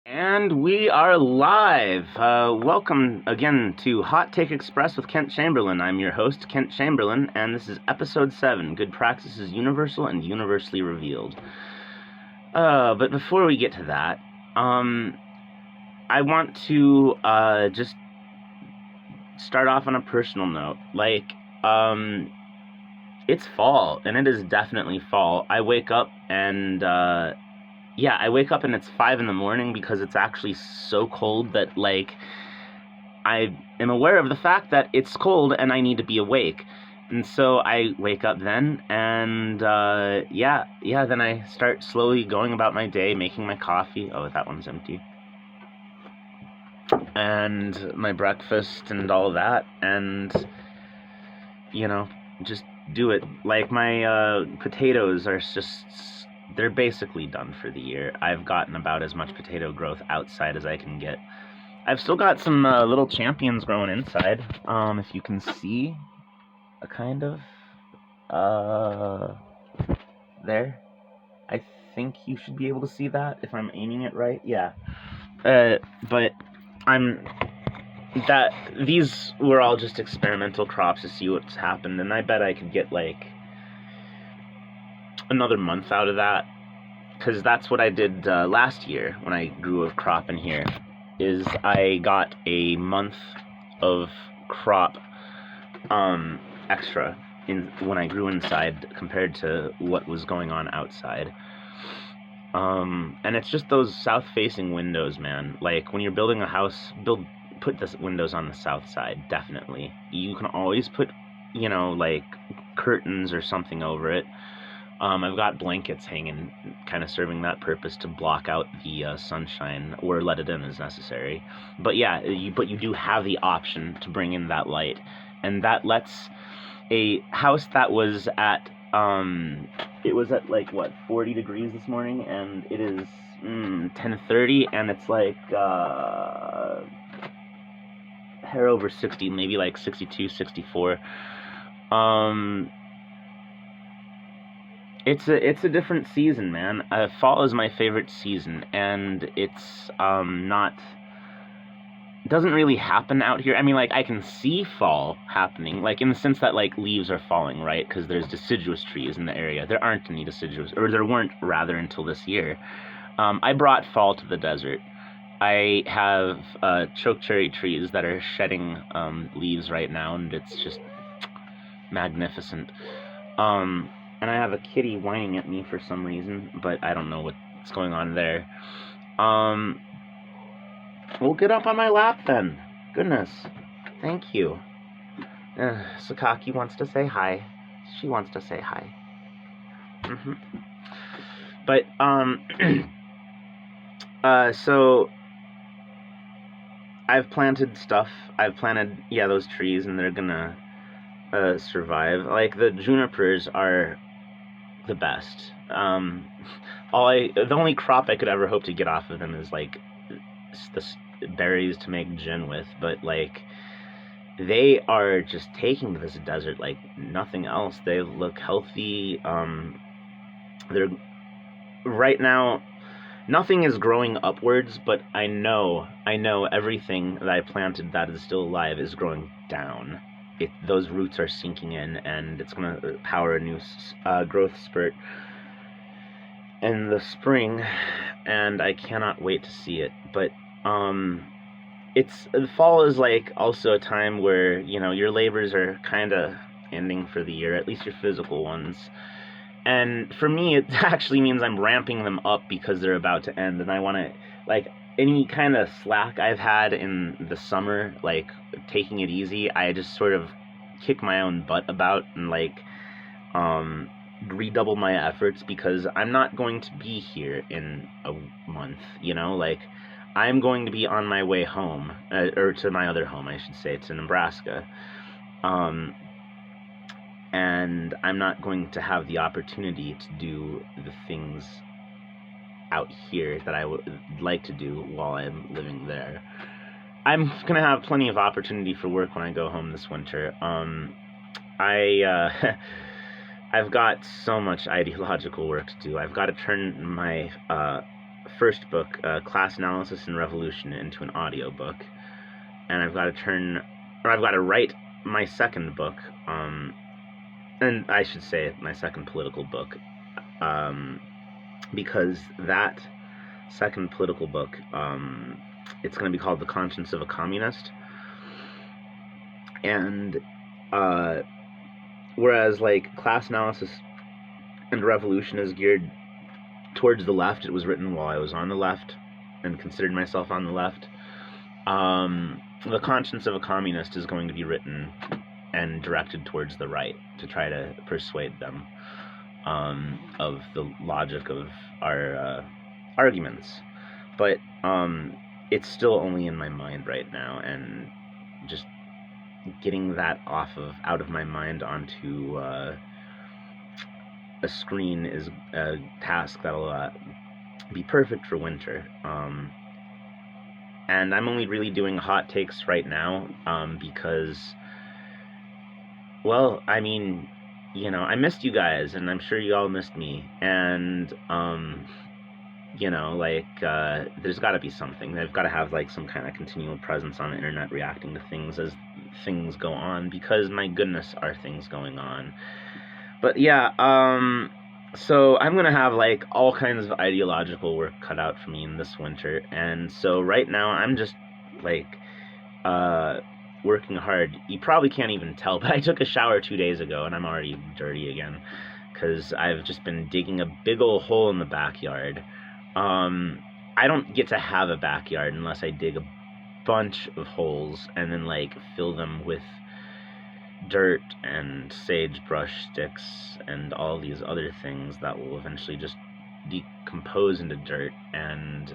And we are live. Welcome again to Hot Take Express with Kent Chamberlain. I'm your host, Kent Chamberlain, and this is episode 7. Good Praxis is Universal and Universally Revealed. But before we get to that, I want to just start off on a personal note. It's fall, and it is definitely fall. I wake up and it's 5 in the morning because it's actually so cold that, I am aware of the fact that it's cold and I need to be awake. And so I wake up then, and, then I start slowly going about my day, making my coffee. Oh, that one's empty. And my breakfast and all that, and, just do it. Like, my, potatoes are just... they're basically done for the year. I've gotten about as much potato growth outside as I can get. I've still got some little champions growing inside. If you can see, there. I think you should be able to see that if I'm aiming it right. Yeah. But these were all just experimental crops to see what's happened, and I bet I could get another month out of that, because that's what I did last year when I grew a crop in here. Is I got a month of crop extra when I grew inside compared to what was going on outside. And it's just those south-facing windows, man. Like, when you're building a house, put the windows on the south side, definitely. You can always put, curtains or something over it. I've got blankets hanging, kind of serving that purpose to block out the sunshine, or let it in as necessary. But yeah, you do have the option to bring in that light, and that lets a house that was at, it was at 40 degrees this morning, and it is 10:30, and it's hair over 60, maybe 62, 64. It's a different season, man. Fall is my favorite season, and it's it doesn't really happen out here. I mean, I can see fall happening, in the sense that leaves are falling, right? Because there's deciduous trees in the area. There aren't any deciduous, or there weren't rather until this year. I brought fall to the desert. I have chokecherry trees that are shedding leaves right now, and it's just magnificent. And I have a kitty whining at me for some reason, but I don't know what's going on there. We'll get up on my lap then. Goodness. Thank you. Sakaki wants to say hi. She wants to say hi. But, so I've planted stuff. I've planted, those trees, and they're gonna survive. The junipers are the best. The only crop I could ever hope to get off of them is the berries to make gin with, but they are just taking this desert like nothing else. They look healthy. They're right now, nothing is growing upwards, but I know everything that I planted that is still alive is growing down. Those roots are sinking in, and it's going to power a new growth spurt in the spring, and I cannot wait to see it. But the fall is also a time where your labors are kind of ending for the year, at least your physical ones. And for me, it actually means I'm ramping them up because they're about to end, and I want to any kind of slack I've had in the summer, taking it easy, I just sort of kick my own butt about and redouble my efforts, because I'm not going to be here in a month, I'm going to be on my way home, or to my other home, I should say, to Nebraska. And I'm not going to have the opportunity to do the things out here that I would like to do while I'm living there. I'm gonna have plenty of opportunity for work when I go home this winter. I've got so much ideological work to do. I've got to turn my first book, Class Analysis and Revolution, into an audiobook, and I've got to write my second book, and I should say my second political book, because that second political book, it's going to be called The Conscience of a Communist, and whereas like Class Analysis and Revolution is geared towards the left, it was written while I was on the left and considered myself on the left. The Conscience of a Communist is going to be written and directed towards the right to try to persuade them of the logic of our arguments. But it's still only in my mind right now, and just getting that out of my mind onto a screen is a task that'll be perfect for winter. And I'm only really doing hot takes right now because, well, I mean, you know, I missed you guys, and I'm sure you all missed me, and you know, like, there's got to be something. They've got to have like some kind of continual presence on the internet, reacting to things as things go on, because my goodness, are things going on. But yeah, so I'm gonna have like all kinds of ideological work cut out for me in this winter, and so right now I'm just like working hard. You probably can't even tell, but I took a shower 2 days ago and I'm already dirty again because I've just been digging a big old hole in the backyard. I don't get to have a backyard unless I dig a bunch of holes and then like fill them with dirt and sagebrush sticks and all these other things that will eventually just decompose into dirt, and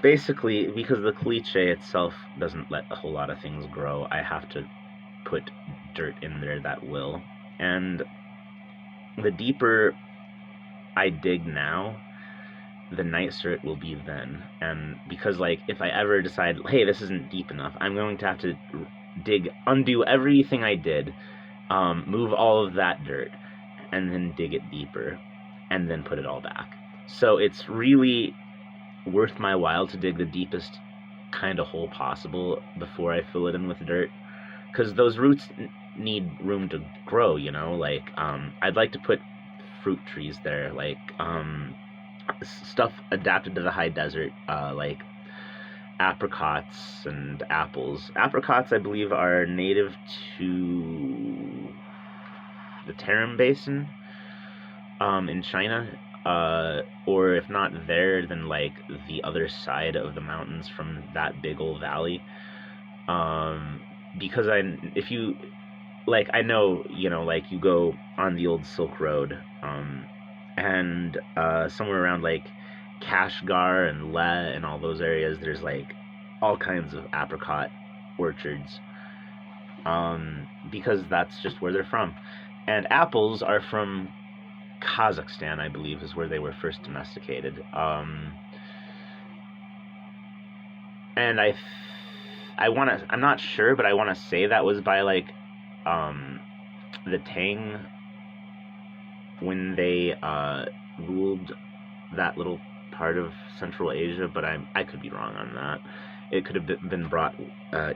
basically, because the cliche itself doesn't let a whole lot of things grow, I have to put dirt in there that will. And the deeper I dig now, the nicer it will be then. And because, like, if I ever decide, hey, this isn't deep enough, I'm going to have to undo everything I did, move all of that dirt, and then dig it deeper, and then put it all back. So it's really worth my while to dig the deepest kind of hole possible before I fill it in with dirt, because those roots need room to grow, you know. Like, I'd like to put fruit trees there, like stuff adapted to the high desert, like apricots and apples. Apricots, I believe, are native to the Tarim Basin in China, or if not there, then like the other side of the mountains from that big old valley. Because if you, like, I know, you know, like, you go on the old Silk Road, and somewhere around like Kashgar and Leh and all those areas, there's like all kinds of apricot orchards, because that's just where they're from. And apples are from Kazakhstan, I believe, is where they were first domesticated. And I'm not sure, but I want to say that was by like the Tang, when they ruled that little part of Central Asia, but I could be wrong on that. It could have been brought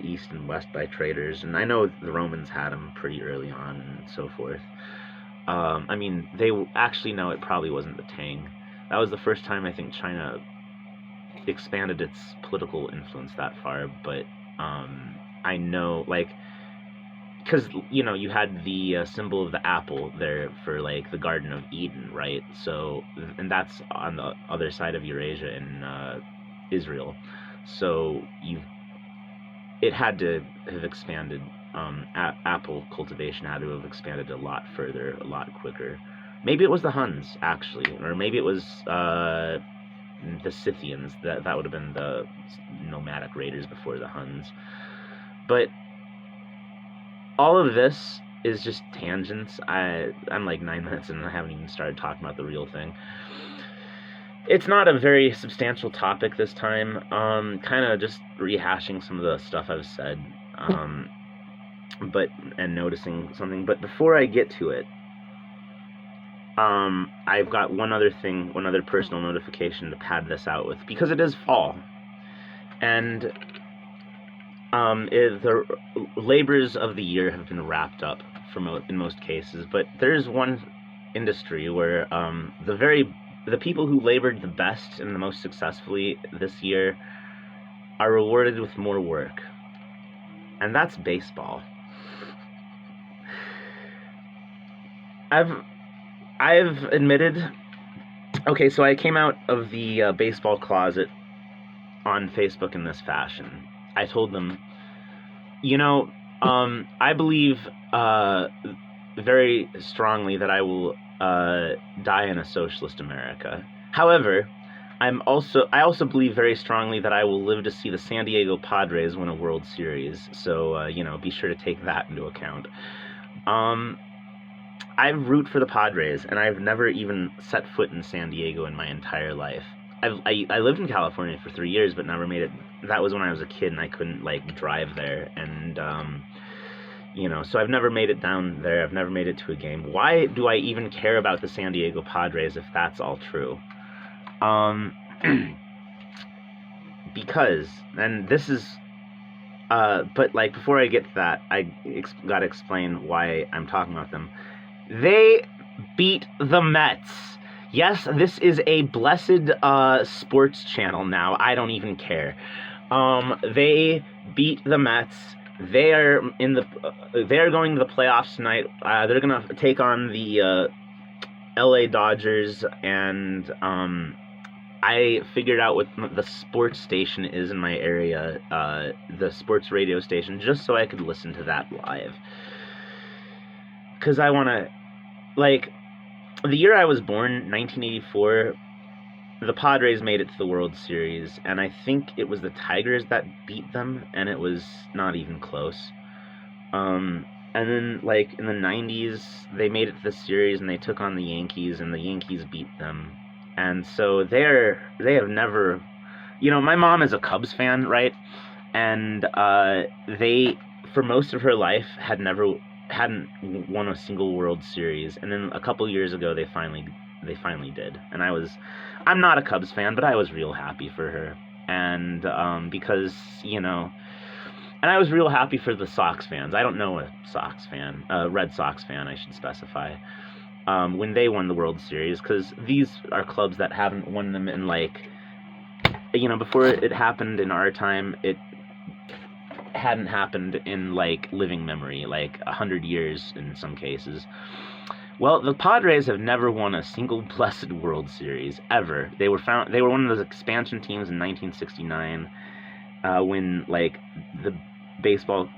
east and west by traders, and I know the Romans had them pretty early on and so forth. I mean, actually, no, it probably wasn't the Tang. That was the first time I think China expanded its political influence that far, but I know, like, because, you know, you had the symbol of the apple there for, like, the Garden of Eden, right? So, and that's on the other side of Eurasia in Israel. So it had to have expanded. Apple cultivation had to have expanded a lot further, a lot quicker. Maybe it was the Huns, actually, or maybe it was the Scythians. That would have been the nomadic raiders before the Huns. But all of this is just tangents. I'm like 9 minutes in and I haven't even started talking about the real thing. It's not a very substantial topic this time. Kind of just rehashing some of the stuff I've said, and noticing something. But before I get to it, I've got one other personal notification to pad this out with, because it is fall, and the labors of the year have been wrapped up in most cases, but there's one industry where the people who labored the best and the most successfully this year are rewarded with more work, and that's baseball. I've admitted. Okay, so I came out of the baseball closet on Facebook in this fashion. I told them, I believe very strongly that I will die in a socialist America. However, I also believe very strongly that I will live to see the San Diego Padres win a World Series. So, be sure to take that into account. I root for the Padres, and I've never even set foot in San Diego in my entire life. I lived in California for 3 years, but never made it. That was when I was a kid, and I couldn't drive there, and so I've never made it down there. I've never made it to a game. Why do I even care about the San Diego Padres if that's all true? Because, and this is, but before I get to that, I gotta explain why I'm talking about them. They beat the Mets. Yes, this is a blessed sports channel now. I don't even care. They beat the Mets. They are going to the playoffs tonight. They're gonna take on the LA Dodgers, and I figured out what the sports station is in my area, the sports radio station, just so I could listen to that live. Because I want to, the year I was born, 1984, the Padres made it to the World Series, and I think it was the Tigers that beat them, and it was not even close. And then, in the 90s, they made it to the series, and they took on the Yankees, and the Yankees beat them. And so they have never, my mom is a Cubs fan, right? And they, for most of her life, hadn't won a single World Series, and then a couple years ago they finally did. And I'm not a Cubs fan, but I was real happy for her, and because and I was real happy for the Sox fans. I don't know a Sox fan, Red Sox fan, I should specify, when they won the World Series, because these are clubs that haven't won them in before it happened in our time, it hadn't happened in living memory, 100 years in some cases. Well, the Padres have never won a single blessed World Series ever. They were one of those expansion teams in 1969, when the baseball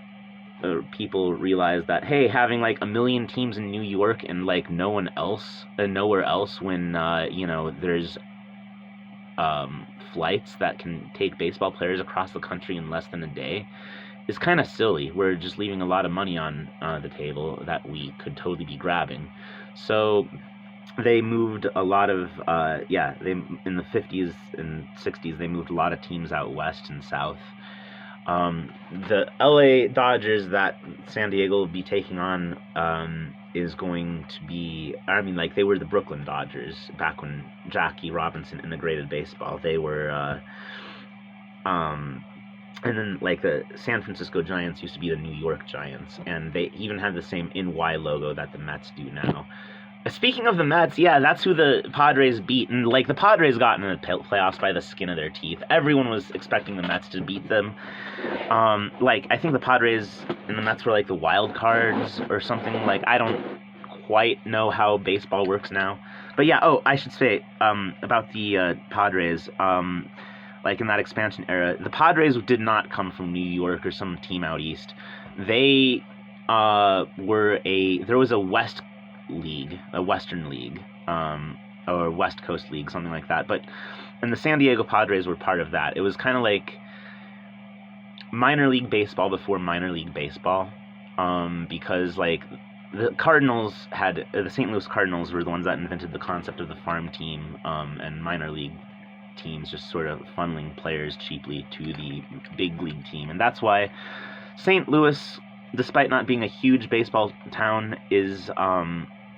people realized that, hey, having 1 million teams in New York and nowhere else, when there's flights that can take baseball players across the country in less than a day, is kind of silly. We're just leaving a lot of money on the table that we could totally be grabbing. So they moved a lot of in the 50s and 60s, they moved a lot of teams out west and south. The LA Dodgers that San Diego will be taking on is going to be, they were the Brooklyn Dodgers back when Jackie Robinson integrated baseball. They were and then the San Francisco Giants used to be the New York Giants, and they even had the same NY logo that the Mets do now. Speaking of the Mets, yeah, that's who the Padres beat, and the Padres got in the playoffs by the skin of their teeth. Everyone was expecting the Mets to beat them. I think the Padres and the Mets were the wild cards or something. I don't quite know how baseball works now, but yeah. Oh, I should say about the Padres. In that expansion era, the Padres did not come from New York or some team out east. They there was a West League, a Western League, or West Coast League, something like that. And the San Diego Padres were part of that. It was kind of like minor league baseball before minor league baseball, because the St. Louis Cardinals were the ones that invented the concept of the farm team, and minor league teams just sort of funneling players cheaply to the big league team. And that's why St. Louis, despite not being a huge baseball town, is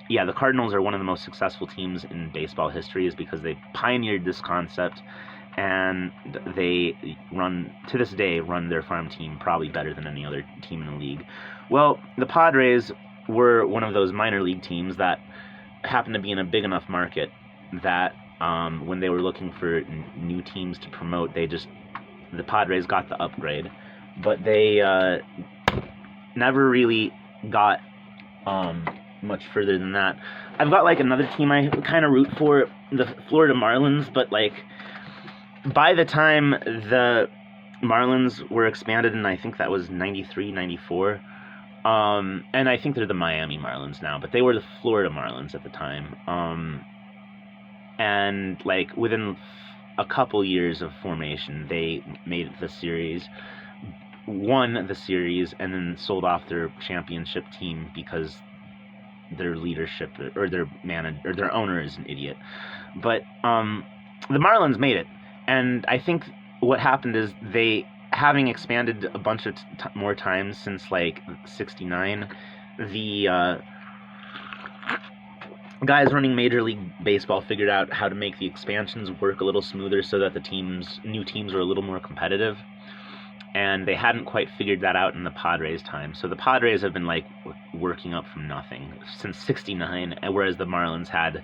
yeah, the Cardinals are one of the most successful teams in baseball history, is because they pioneered this concept, and they to this day, run their farm team probably better than any other team in the league. Well, the Padres were one of those minor league teams that happened to be in a big enough market that when they were looking for new teams to promote, the Padres got the upgrade, but they never really got much further than that. I've got like another team I kind of root for, the Florida Marlins, but like by the time the Marlins were expanded, and I think that was 93, 94, and I think they're the Miami Marlins now, but they were the Florida Marlins at the time, and like within a couple years of formation, they made the series, won the series, and then sold off their championship team because their leadership or their manager or their owner is an idiot. But the Marlins made it, and I think what happened is they, having expanded a bunch of more times since like '69, the guys running Major League Baseball figured out how to make the expansions work a little smoother so that new teams were a little more competitive. And they hadn't quite figured that out in the Padres' time. So the Padres have been like working up from nothing since '69, whereas the Marlins had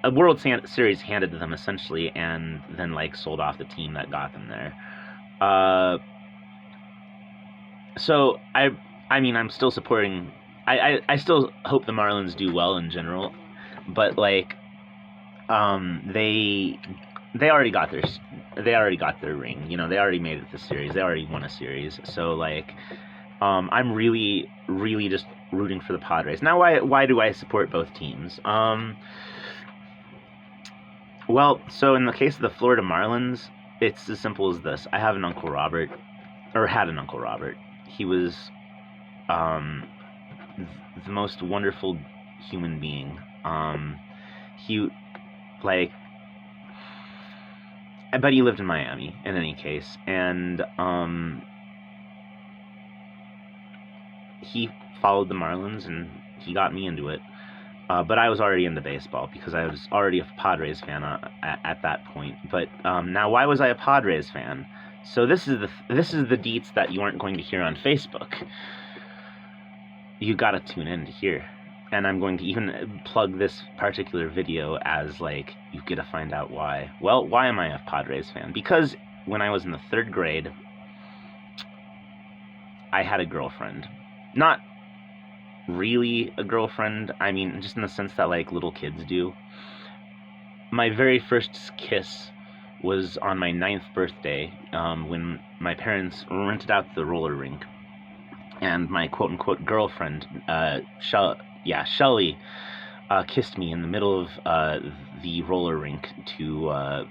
a World Series handed to them essentially, and then like sold off the team that got them there. So I mean, I'm still supporting. I still hope the Marlins do well in general, but like they already got their ring. You know, they already made it to the series. They already won a series. So like I'm really just rooting for the Padres. Now why do I support both teams? Well, so in the case of the Florida Marlins, it's as simple as this. I have an Uncle Robert, or had an Uncle Robert. He was the most wonderful human being. But he lived in Miami in any case, and he followed the Marlins, and he got me into it. But I was already into baseball because I was already a Padres fan at that point. But now, why was I a Padres fan? So this is the deets that you aren't going to hear on Facebook. You gotta tune in to hear. And I'm going to even plug this particular video as like, you get to find out why. Well, why am I a Padres fan? Because when I was in the 3rd grade, I had a girlfriend. Not really a girlfriend, I mean, just in the sense that like little kids do. My very first kiss was on my 9th birthday, when my parents rented out the roller rink, and my quote-unquote girlfriend, Shelly, kissed me in the middle of the roller rink to,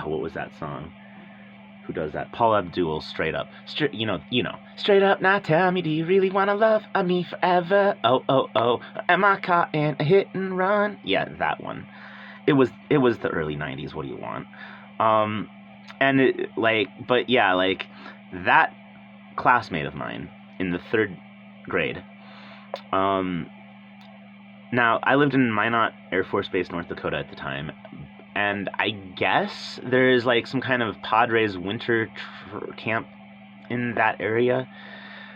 what was that song? Who does that? Paul Abdul, Straight Up. You know. Straight up, now tell me, do you really want to love me forever? Oh, oh, oh, am I caught in a hit and run? Yeah, that one. It was the early 90s, what do you want? And it, like, but yeah, like, that classmate of mine in the 3rd grade, now, I lived in Minot Air Force Base, North Dakota at the time, and I guess there is like some kind of Padres winter camp in that area,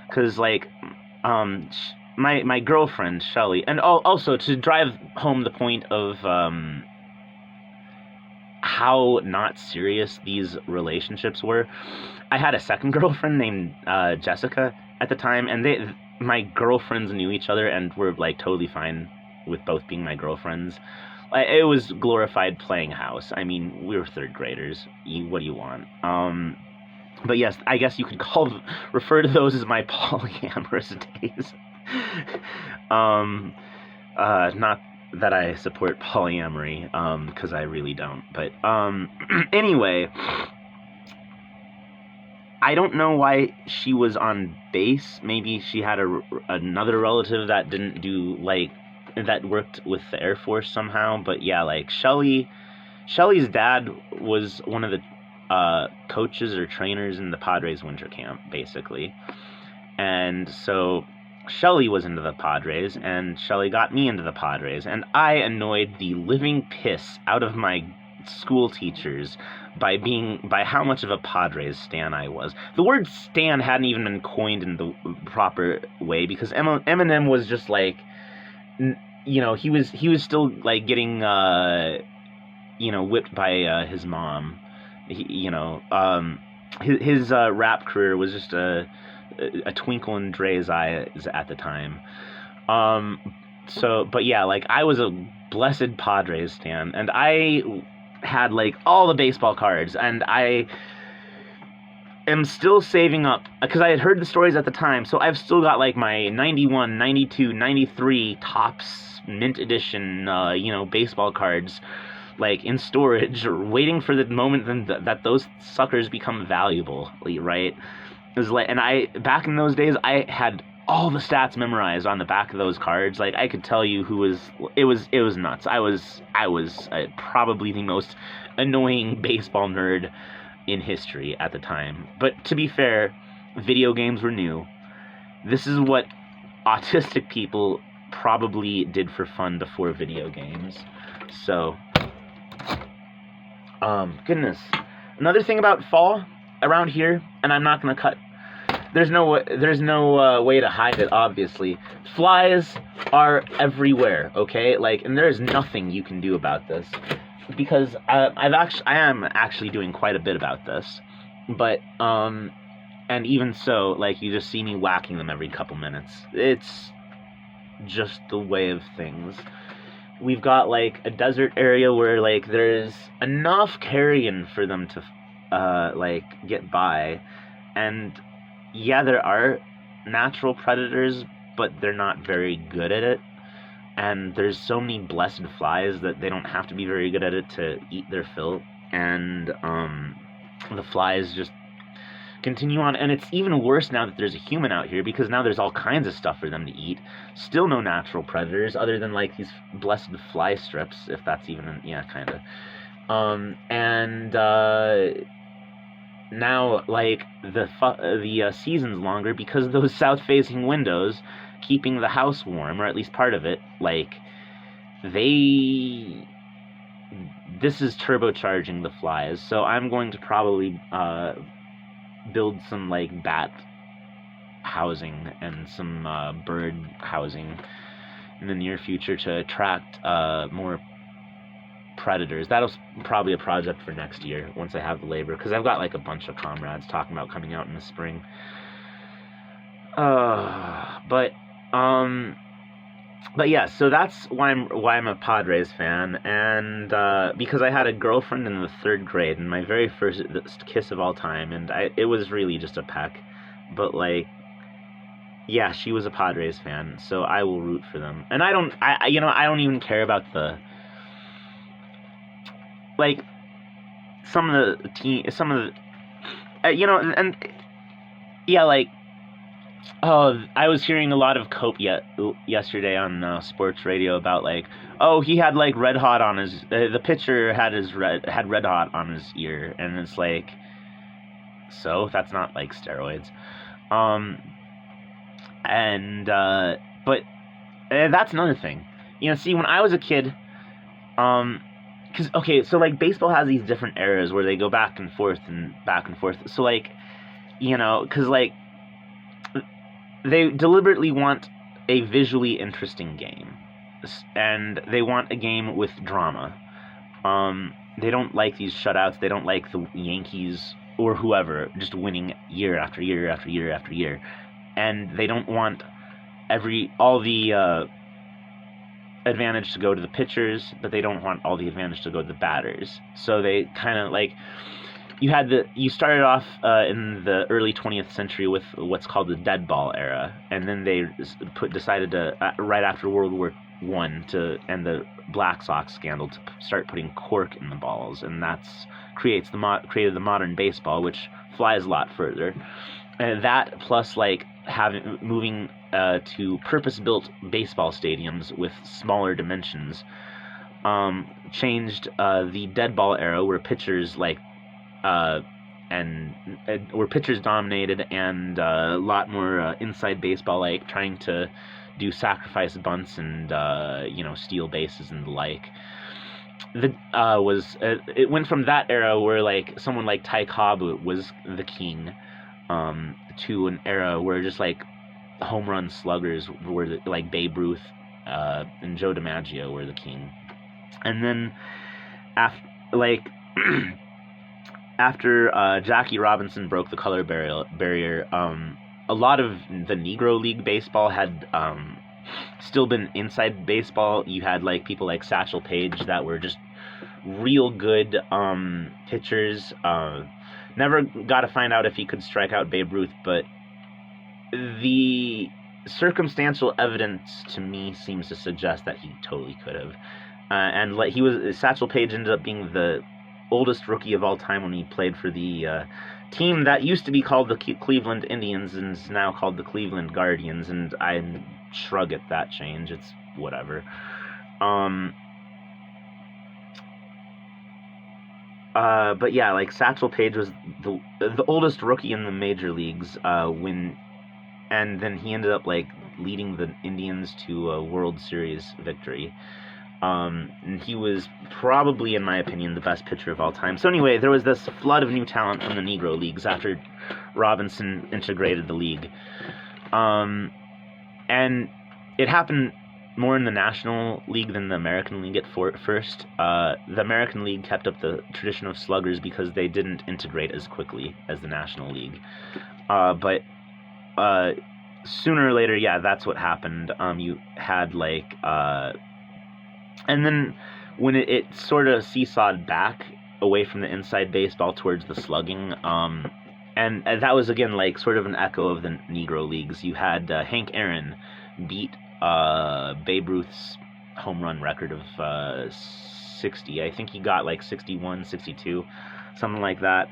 because like my girlfriend Shelly, and also to drive home the point of how not serious these relationships were, I had a second girlfriend named Jessica at the time, and my girlfriends knew each other and were like totally fine with both being my girlfriends. It was glorified playing house. I mean, we were 3rd graders. What do you want? But yes, I guess you could refer to those as my polyamorous days. Not that I support polyamory, because I really don't. But anyway, I don't know why she was on base. Maybe she had another relative that didn't do like that worked with the Air Force somehow. But yeah, like Shelly's dad was one of the coaches or trainers in the Padres winter camp, basically. And so Shelly was into the Padres, and Shelly got me into the Padres, and I annoyed the living piss out of my school teachers by how much of a Padres stan I was. The word stan hadn't even been coined in the proper way, because Eminem was just like, you know, he was still like getting you know, whipped by his mom. His rap career was just a twinkle in Dre's eyes at the time. But yeah, like, I was a blessed Padres stan, and I had like all the baseball cards, and I am still saving up, because I had heard the stories at the time, so I've still got like my 91, 92, 93 Topps mint edition, you know, baseball cards, like, in storage, waiting for the moment that those suckers become valuable, right? It was like, and back in those days, I had all the stats memorized on the back of those cards. Like, I could tell you who was. It was nuts. I was probably the most annoying baseball nerd in history at the time. But to be fair, video games were new. This is what autistic people probably did for fun before video games. So, goodness. Another thing about fall around here, and I'm not gonna cut. There's no way to hide it. Obviously, flies are everywhere. Okay, like, and there's nothing you can do about this, because I am actually doing quite a bit about this, but and even so, like, you just see me whacking them every couple minutes. It's just the way of things. We've got like a desert area where like there's enough carrion for them to like get by, and yeah, there are natural predators, but they're not very good at it, and there's so many blessed flies that they don't have to be very good at it to eat their fill, and the flies just continue on, and it's even worse now that there's a human out here, because now there's all kinds of stuff for them to eat. Still no natural predators other than like these blessed fly strips, if that's even, yeah, kind of. Now, like, the season's longer because of those south-facing windows keeping the house warm, or at least part of it. Like, this is turbocharging the flies, so I'm going to probably build some like bat housing and some bird housing in the near future to attract more predators. That'll probably a project for next year once I have the labor, because I've got like a bunch of comrades talking about coming out in the spring. But yeah, so that's why I'm a Padres fan, and because I had a girlfriend in the 3rd grade, and my very first kiss of all time, and it was really just a peck, but like, yeah, she was a Padres fan, so I will root for them. And I don't even care about the, like, some of the you know, and yeah, like, oh, I was hearing a lot of cope yesterday on sports radio about like, oh, he had like red hot on his, the pitcher had red hot on his ear, and it's like, so that's not like steroids, but that's another thing, you know. See, when I was a kid, because, okay, so like baseball has these different eras where they go back and forth, so like, you know, because like, they deliberately want a visually interesting game, and they want a game with drama. They don't like these shutouts. They don't like the Yankees or whoever just winning year after year after year after year, and they don't want all the advantage to go to the pitchers, but they don't want all the advantage to go to the batters. So they kind of like, you started off in the early 20th century with what's called the dead ball era, and then they decided to right after World War I to end the Black Sox scandal to start putting cork in the balls, and that's created the modern baseball, which flies a lot further. And that plus like moving to purpose-built baseball stadiums with smaller dimensions changed the dead ball era, where pitchers like were pitchers dominated, and a lot more inside baseball, like trying to do sacrifice bunts and steal bases and the like. It went from that era where like someone like Ty Cobb was the king, to an era where just like home run sluggers were like Babe Ruth and Joe DiMaggio were the king. And then after after Jackie Robinson broke the color barrier, a lot of the Negro League baseball had still been inside baseball. You had like people like Satchel Paige that were just real good pitchers. Never got to find out if he could strike out Babe Ruth, but the circumstantial evidence to me seems to suggest that he totally could have. And like Satchel Paige ended up being the oldest rookie of all time when he played for the team that used to be called the Cleveland Indians and is now called the Cleveland Guardians, and I shrug at that change. It's whatever. But yeah, like Satchel Paige was the oldest rookie in the major leagues and then he ended up like leading the Indians to a World Series victory. And he was probably, in my opinion, the best pitcher of all time. So anyway, there was this flood of new talent from the Negro Leagues after Robinson integrated the league. And it happened more in the National League than the American League at first. The American League kept up the tradition of sluggers because they didn't integrate as quickly as the National League. But sooner or later, yeah, that's what happened. You had like... and then when it sort of seesawed back away from the inside baseball towards the slugging, and that was, again, like sort of an echo of the Negro Leagues. You had Hank Aaron beat Babe Ruth's home run record of 60. I think he got like 61, 62, something like that.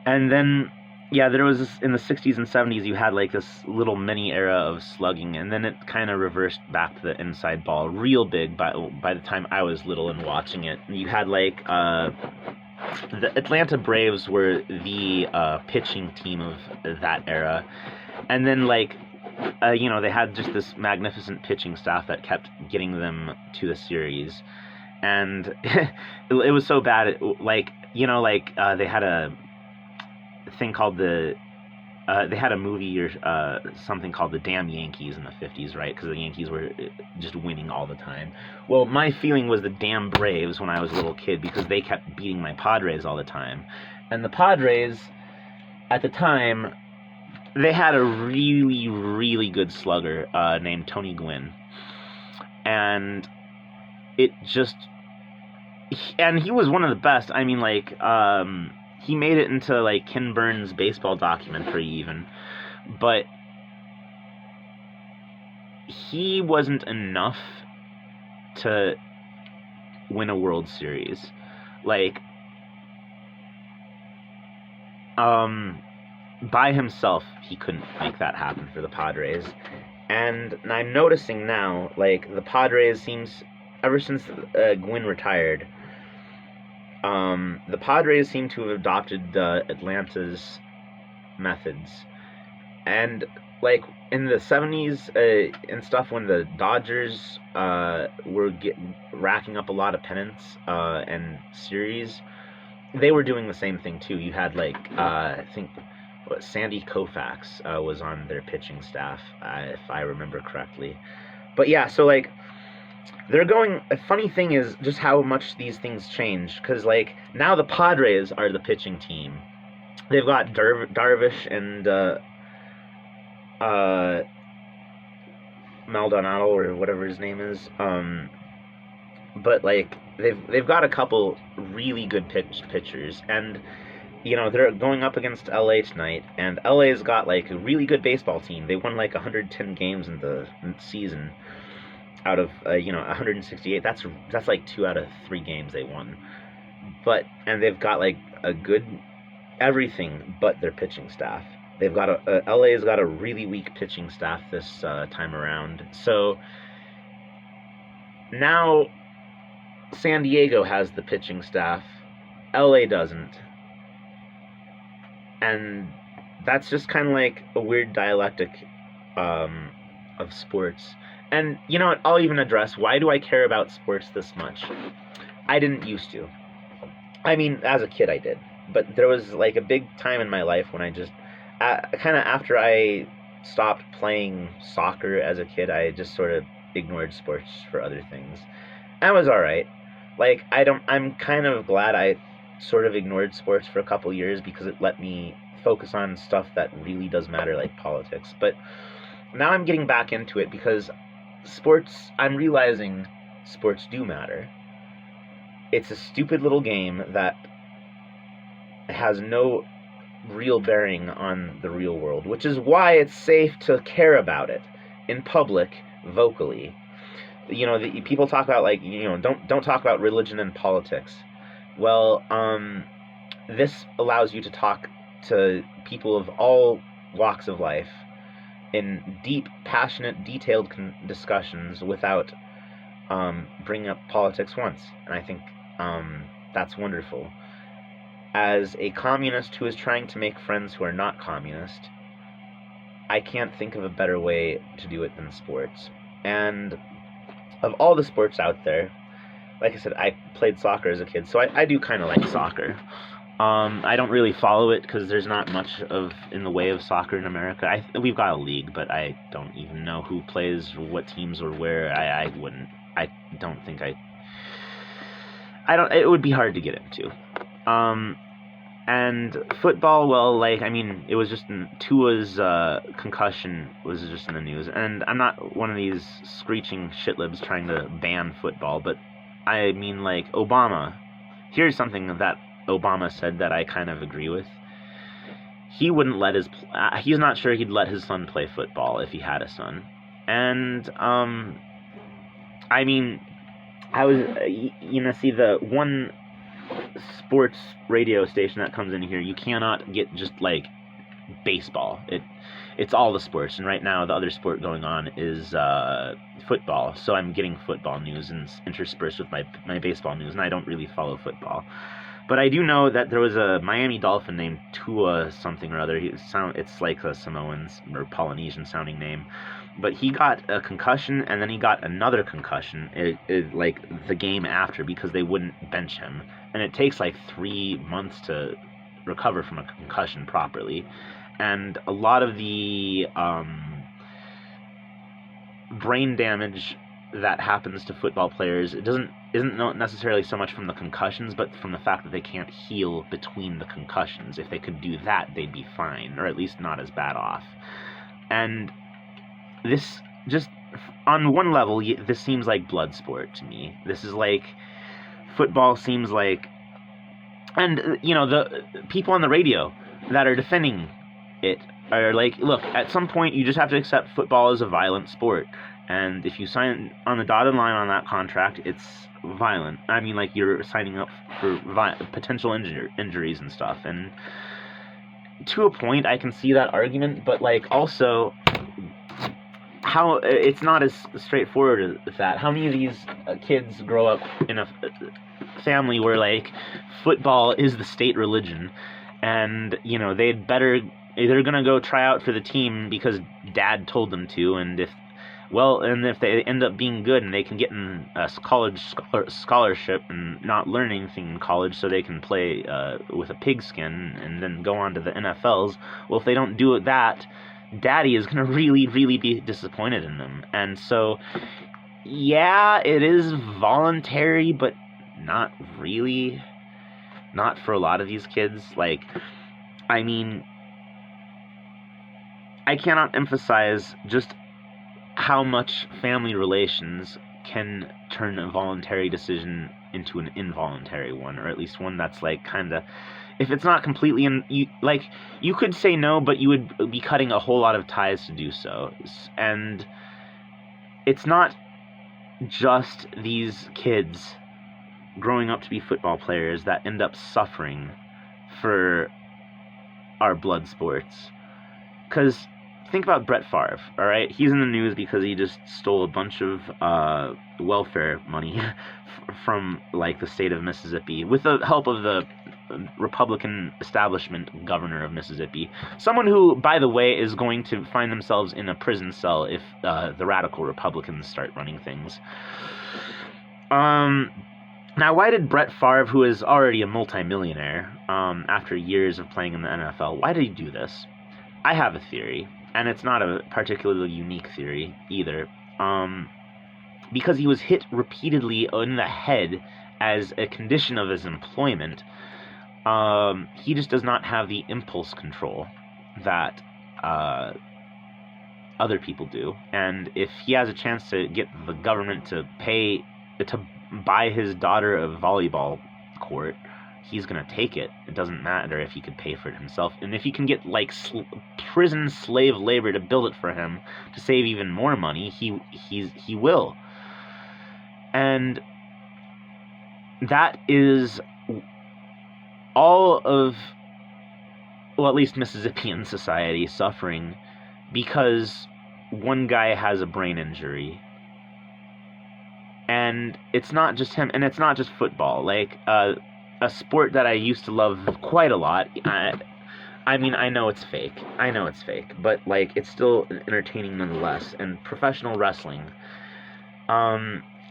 And then, yeah, there was this, in the 60s and 70s, you had like this little mini era of slugging, and then it kind of reversed back to the inside ball real big by the time I was little and watching it. You had like the Atlanta Braves were the pitching team of that era, and then like they had just this magnificent pitching staff that kept getting them to the series, and it was so bad. They had a thing called they had a movie or something called The Damn Yankees in the 50s, right? Because the Yankees were just winning all the time. Well, my feeling was the Damn Braves when I was a little kid, because they kept beating my Padres all the time. And the Padres, at the time, they had a really, really good slugger named Tony Gwynn. And he was one of the best. I mean, like... he made it into, like, Ken Burns' baseball documentary, even. But he wasn't enough to win a World Series. Like, by himself, he couldn't make that happen for the Padres. And I'm noticing now, like, the Padres seems, ever since Gwynn retired... the Padres seem to have adopted Atlanta's methods. And, like, in the 70s and stuff, when the Dodgers were racking up a lot of pennants and series, they were doing the same thing, too. You had, like, I think, Sandy Koufax was on their pitching staff, if I remember correctly. But, yeah, so, like... a funny thing is just how much these things change, because, like, now the Padres are the pitching team. They've got Darvish and Maldonado, or whatever his name is. But, like, they've got a couple really good pitchers, and, they're going up against LA tonight, and LA's got, like, a really good baseball team. They won, like, 110 games in the season. Out of 168, that's like 2 out of 3 games they won, and they've got like a good everything but their pitching staff. They've got LA's got a really weak pitching staff this time around. So now San Diego has the pitching staff, LA doesn't, and that's just kind of like a weird dialectic of sports. And you know what? I'll even address, why do I care about sports this much? I didn't used to. I mean, as a kid I did. But there was like a big time in my life when I just, kind of after I stopped playing soccer as a kid, I just sort of ignored sports for other things. And it was alright. Like, I'm kind of glad I sort of ignored sports for a couple years, because it let me focus on stuff that really does matter, like politics. But now I'm getting back into it because I'm realizing sports do matter. It's a stupid little game that has no real bearing on the real world, which is why it's safe to care about it in public, vocally. You know, people talk about, like, you know, don't talk about religion and politics. Well, this allows you to talk to people of all walks of life in deep, passionate, detailed discussions without bringing up politics once. And I think that's wonderful. As a communist who is trying to make friends who are not communist, I can't think of a better way to do it than sports. And of all the sports out there, like I said, I played soccer as a kid, so I do kind of like soccer. I don't really follow it because there's not much in the way of soccer in America. We've got a league, but I don't even know who plays, what teams, or where. I don't think it would be hard to get into. And football, well, like, I mean, it was just Tua's concussion was just in the news. And I'm not one of these screeching shitlibs trying to ban football, but I mean, like, Obama. Here's something that Obama said that I kind of agree with. He wouldn't let he's not sure he'd let his son play football if he had a son. And, I mean, I was, see, the one sports radio station that comes in here, you cannot get just, like, baseball. It's all the sports, and right now the other sport going on is football, so I'm getting football news and interspersed with my baseball news, and I don't really follow football. But I do know that there was a Miami Dolphin named Tua something or other. It's like a Samoan or Polynesian sounding name. But he got a concussion, and then he got another concussion, like the game after, because they wouldn't bench him. And it takes like 3 months to recover from a concussion properly. And a lot of the brain damage that happens to football players, isn't necessarily so much from the concussions, but from the fact that they can't heal between the concussions. If they could do that, they'd be fine, or at least not as bad off. And this, just on one level, this seems like blood sport to me. This is like, football seems like, and the people on the radio that are defending it are like, look, at some point you just have to accept football is a violent sport, and if you sign on the dotted line on that contract, it's violent. I mean, like, you're signing up for potential injuries and stuff, and to a point I can see that argument, but, like, also, how it's not as straightforward as that. How many of these kids grow up in a family where, like, football is the state religion, and they're gonna go try out for the team because dad told them to, and if they end up being good and they can get in a college scholarship and not learn anything in college, so they can play with a pigskin and then go on to the NFLs, well, if they don't do that, daddy is going to really, really be disappointed in them. And so, yeah, it is voluntary, but not really. Not for a lot of these kids. Like, I mean, I cannot emphasize just how much family relations can turn a voluntary decision into an involuntary one, or at least one that's, like, kind of, if it's not completely you could say no, but you would be cutting a whole lot of ties to do so. And it's not just these kids growing up to be football players that end up suffering for our blood sports. Because think about Brett Favre, all right? He's in the news because he just stole a bunch of welfare money from, like, the state of Mississippi with the help of the Republican establishment governor of Mississippi. Someone who, by the way, is going to find themselves in a prison cell if the radical Republicans start running things. Now, why did Brett Favre, who is already a multimillionaire after years of playing in the NFL, why did he do this? I have a theory, and it's not a particularly unique theory either. Because he was hit repeatedly in the head as a condition of his employment, he just does not have the impulse control that other people do. And if he has a chance to get the government to buy his daughter a volleyball court, he's gonna take it. It doesn't matter if he could pay for it himself. And if he can get like prison slave labor to build it for him to save even more money, he will. And that is all of, well, at least Mississippian society suffering because one guy has a brain injury. And it's not just him, and it's not just football. Like, a sport that I used to love quite a lot. I mean, I know it's fake. But, like, it's still entertaining nonetheless. And professional wrestling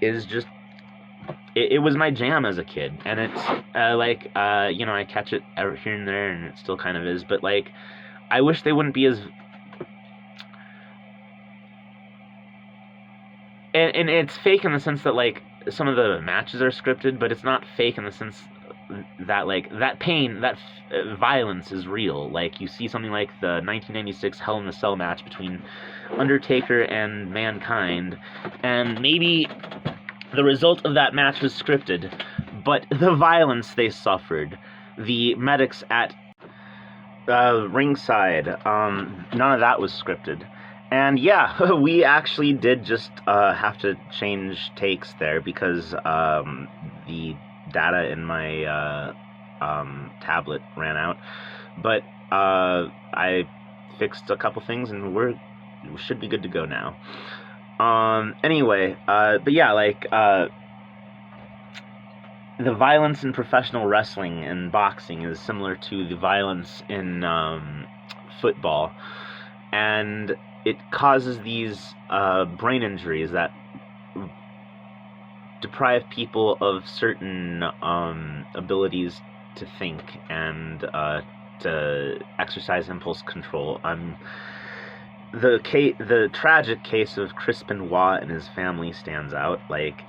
is just... It was my jam as a kid. And it's, I catch it here and there, and it still kind of is. But, like, I wish they wouldn't be as... And it's fake in the sense that, like, some of the matches are scripted, but it's not fake in the sense that, like, that pain, that violence is real. Like, you see something like the 1996 Hell in a Cell match between Undertaker and Mankind, and maybe the result of that match was scripted, but the violence they suffered, the medics at ringside, none of that was scripted. And yeah, we actually did just have to change takes there because the data in my tablet ran out. But I fixed a couple things and we should be good to go now. Anyway, but yeah, like the violence in professional wrestling and boxing is similar to the violence in football. And it causes these brain injuries that deprive people of certain abilities to think and to exercise impulse control. The tragic case of Chris Benoit and his family stands out. Like,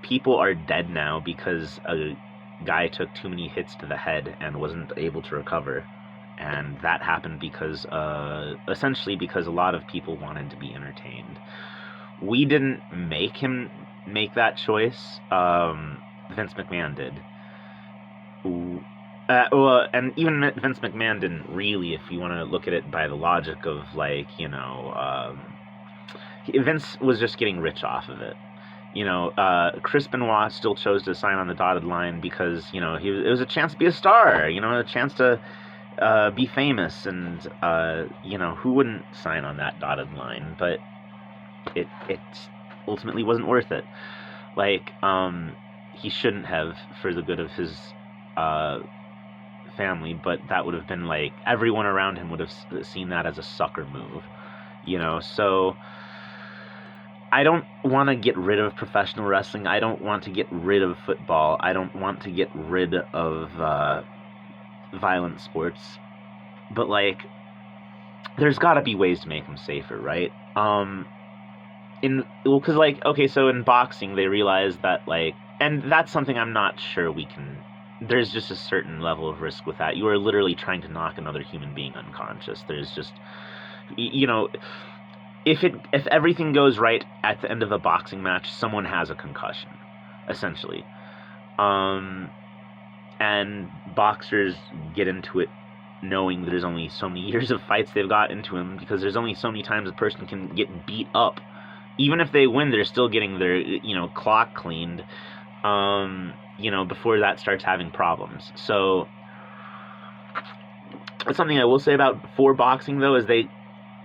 people are dead now because a guy took too many hits to the head and wasn't able to recover. And that happened because, essentially because a lot of people wanted to be entertained. We didn't make him make that choice. Vince McMahon did. And even Vince McMahon didn't really, if you want to look at it by the logic of, like, Vince was just getting rich off of it. Chris Benoit still chose to sign on the dotted line because, it was a chance to be a star, a chance to be famous, and who wouldn't sign on that dotted line? But it ultimately wasn't worth it. Like, he shouldn't have, for the good of his family, but that would have been like, everyone around him would have seen that as a sucker move, so I don't want to get rid of professional wrestling. I don't want to get rid of football. I don't want to get rid of violent sports, but, like, there's got to be ways to make them safer, right? Because, like, okay, so in boxing they realize that, like, and that's something I'm not sure we can. There's just a certain level of risk with that. You are literally trying to knock another human being unconscious. There's just, if everything goes right at the end of a boxing match, someone has a concussion, essentially. And boxers get into it knowing there's only so many years of fights they've got into them, because there's only so many times a person can get beat up. Even if they win, they're still getting their, clock cleaned, before that starts having problems. So, something I will say for boxing, though, is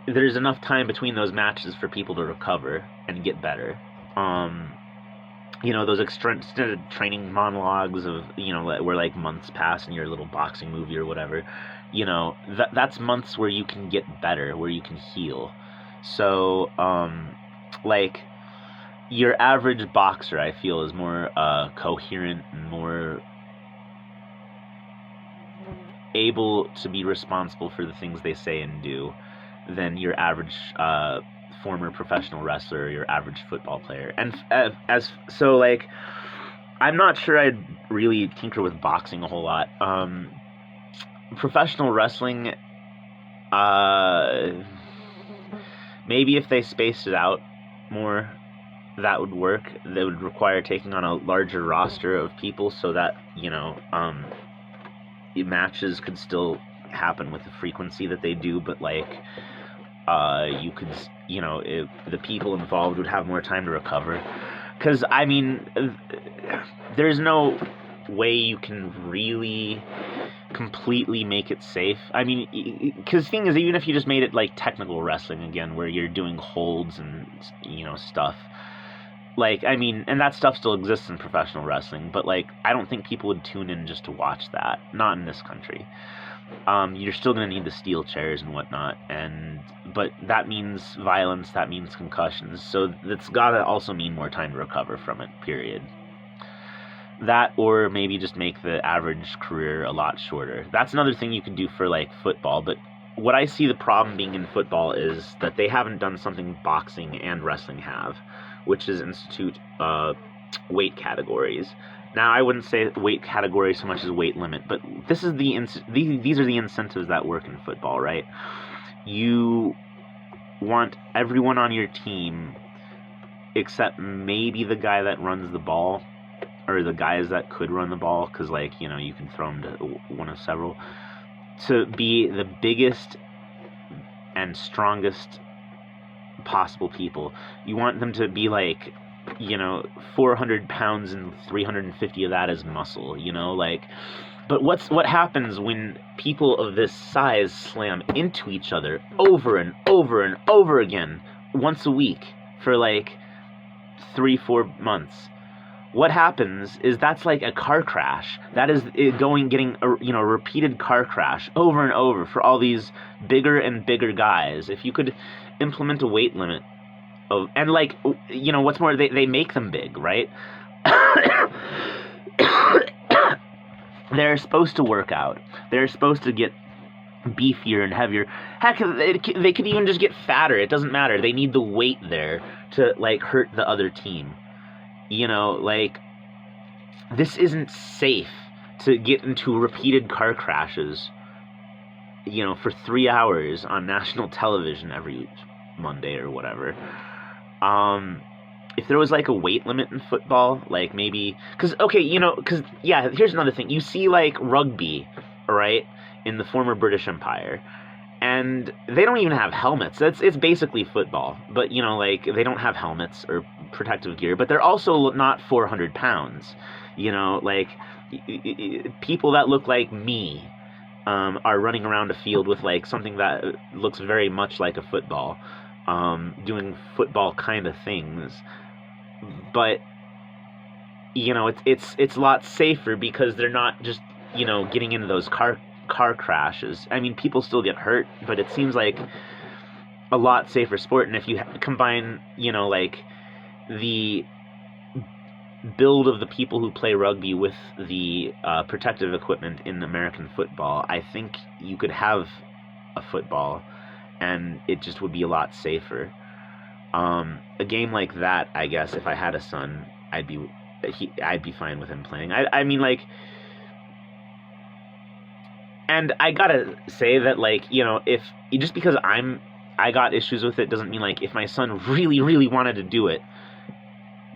there's enough time between those matches for people to recover and get better. those extended training monologues of, where like months pass in your little boxing movie or whatever, that's months where you can get better, where you can heal. So, like, your average boxer, I feel, is more coherent and more able to be responsible for the things they say and do than your average former professional wrestler or your average football player. And so, like, I'm not sure I'd really tinker with boxing a whole lot. Professional wrestling, maybe if they spaced it out more, that would work. That would require taking on a larger roster of people so that, matches could still happen with the frequency that they do, but like, you could, if the people involved would have more time to recover. Because, I mean, there's no way you can really completely make it safe. I mean, because the thing is, even if you just made it like technical wrestling again, where you're doing holds and, stuff, like, I mean, and that stuff still exists in professional wrestling, but like, I don't think people would tune in just to watch that. Not in this country. You're still going to need the steel chairs and whatnot, but that means violence, that means concussions, so that's got to also mean more time to recover from it, period. That, or maybe just make the average career a lot shorter. That's another thing you could do for, like, football, but what I see the problem being in football is that they haven't done something boxing and wrestling have, which is institute weight categories. Now, I wouldn't say weight category so much as weight limit, but these are the incentives that work in football, right? You want everyone on your team, except maybe the guy that runs the ball, or the guys that could run the ball, because, like, you can throw them to one of several, to be the biggest and strongest possible people. You want them to be like, 400 pounds and 350 of that is muscle, like, but what happens when people of this size slam into each other over and over and over again once a week for like 3-4 months? What happens is that's like a car crash. That is getting a repeated car crash over and over for all these bigger and bigger guys. If you could implement a weight limit, and like, what's more, they make them big, right? They're supposed to work out. They're supposed to get beefier and heavier. Heck, they could even just get fatter. It doesn't matter. They need the weight there to, like, hurt the other team. Like, this isn't safe to get into repeated car crashes, for 3 hours on national television every Monday or whatever. If there was like a weight limit in football, like maybe, here's another thing. You see like rugby, right, in the former British Empire, and they don't even have helmets. It's basically football, but like, they don't have helmets or protective gear, but they're also not 400 pounds. Like, people that look like me are running around a field with like something that looks very much like a football, doing football kind of things, but it's a lot safer because they're not just getting into those car crashes. I mean, people still get hurt, but it seems like a lot safer sport. And if you combine like the build of the people who play rugby with the protective equipment in American football, I think you could have a football and it just would be a lot safer. A game like that, I guess, if I had a son, I'd be fine with him playing. I mean, like, and I gotta say that, like, if just because I got issues with it doesn't mean, like, if my son really, really wanted to do it,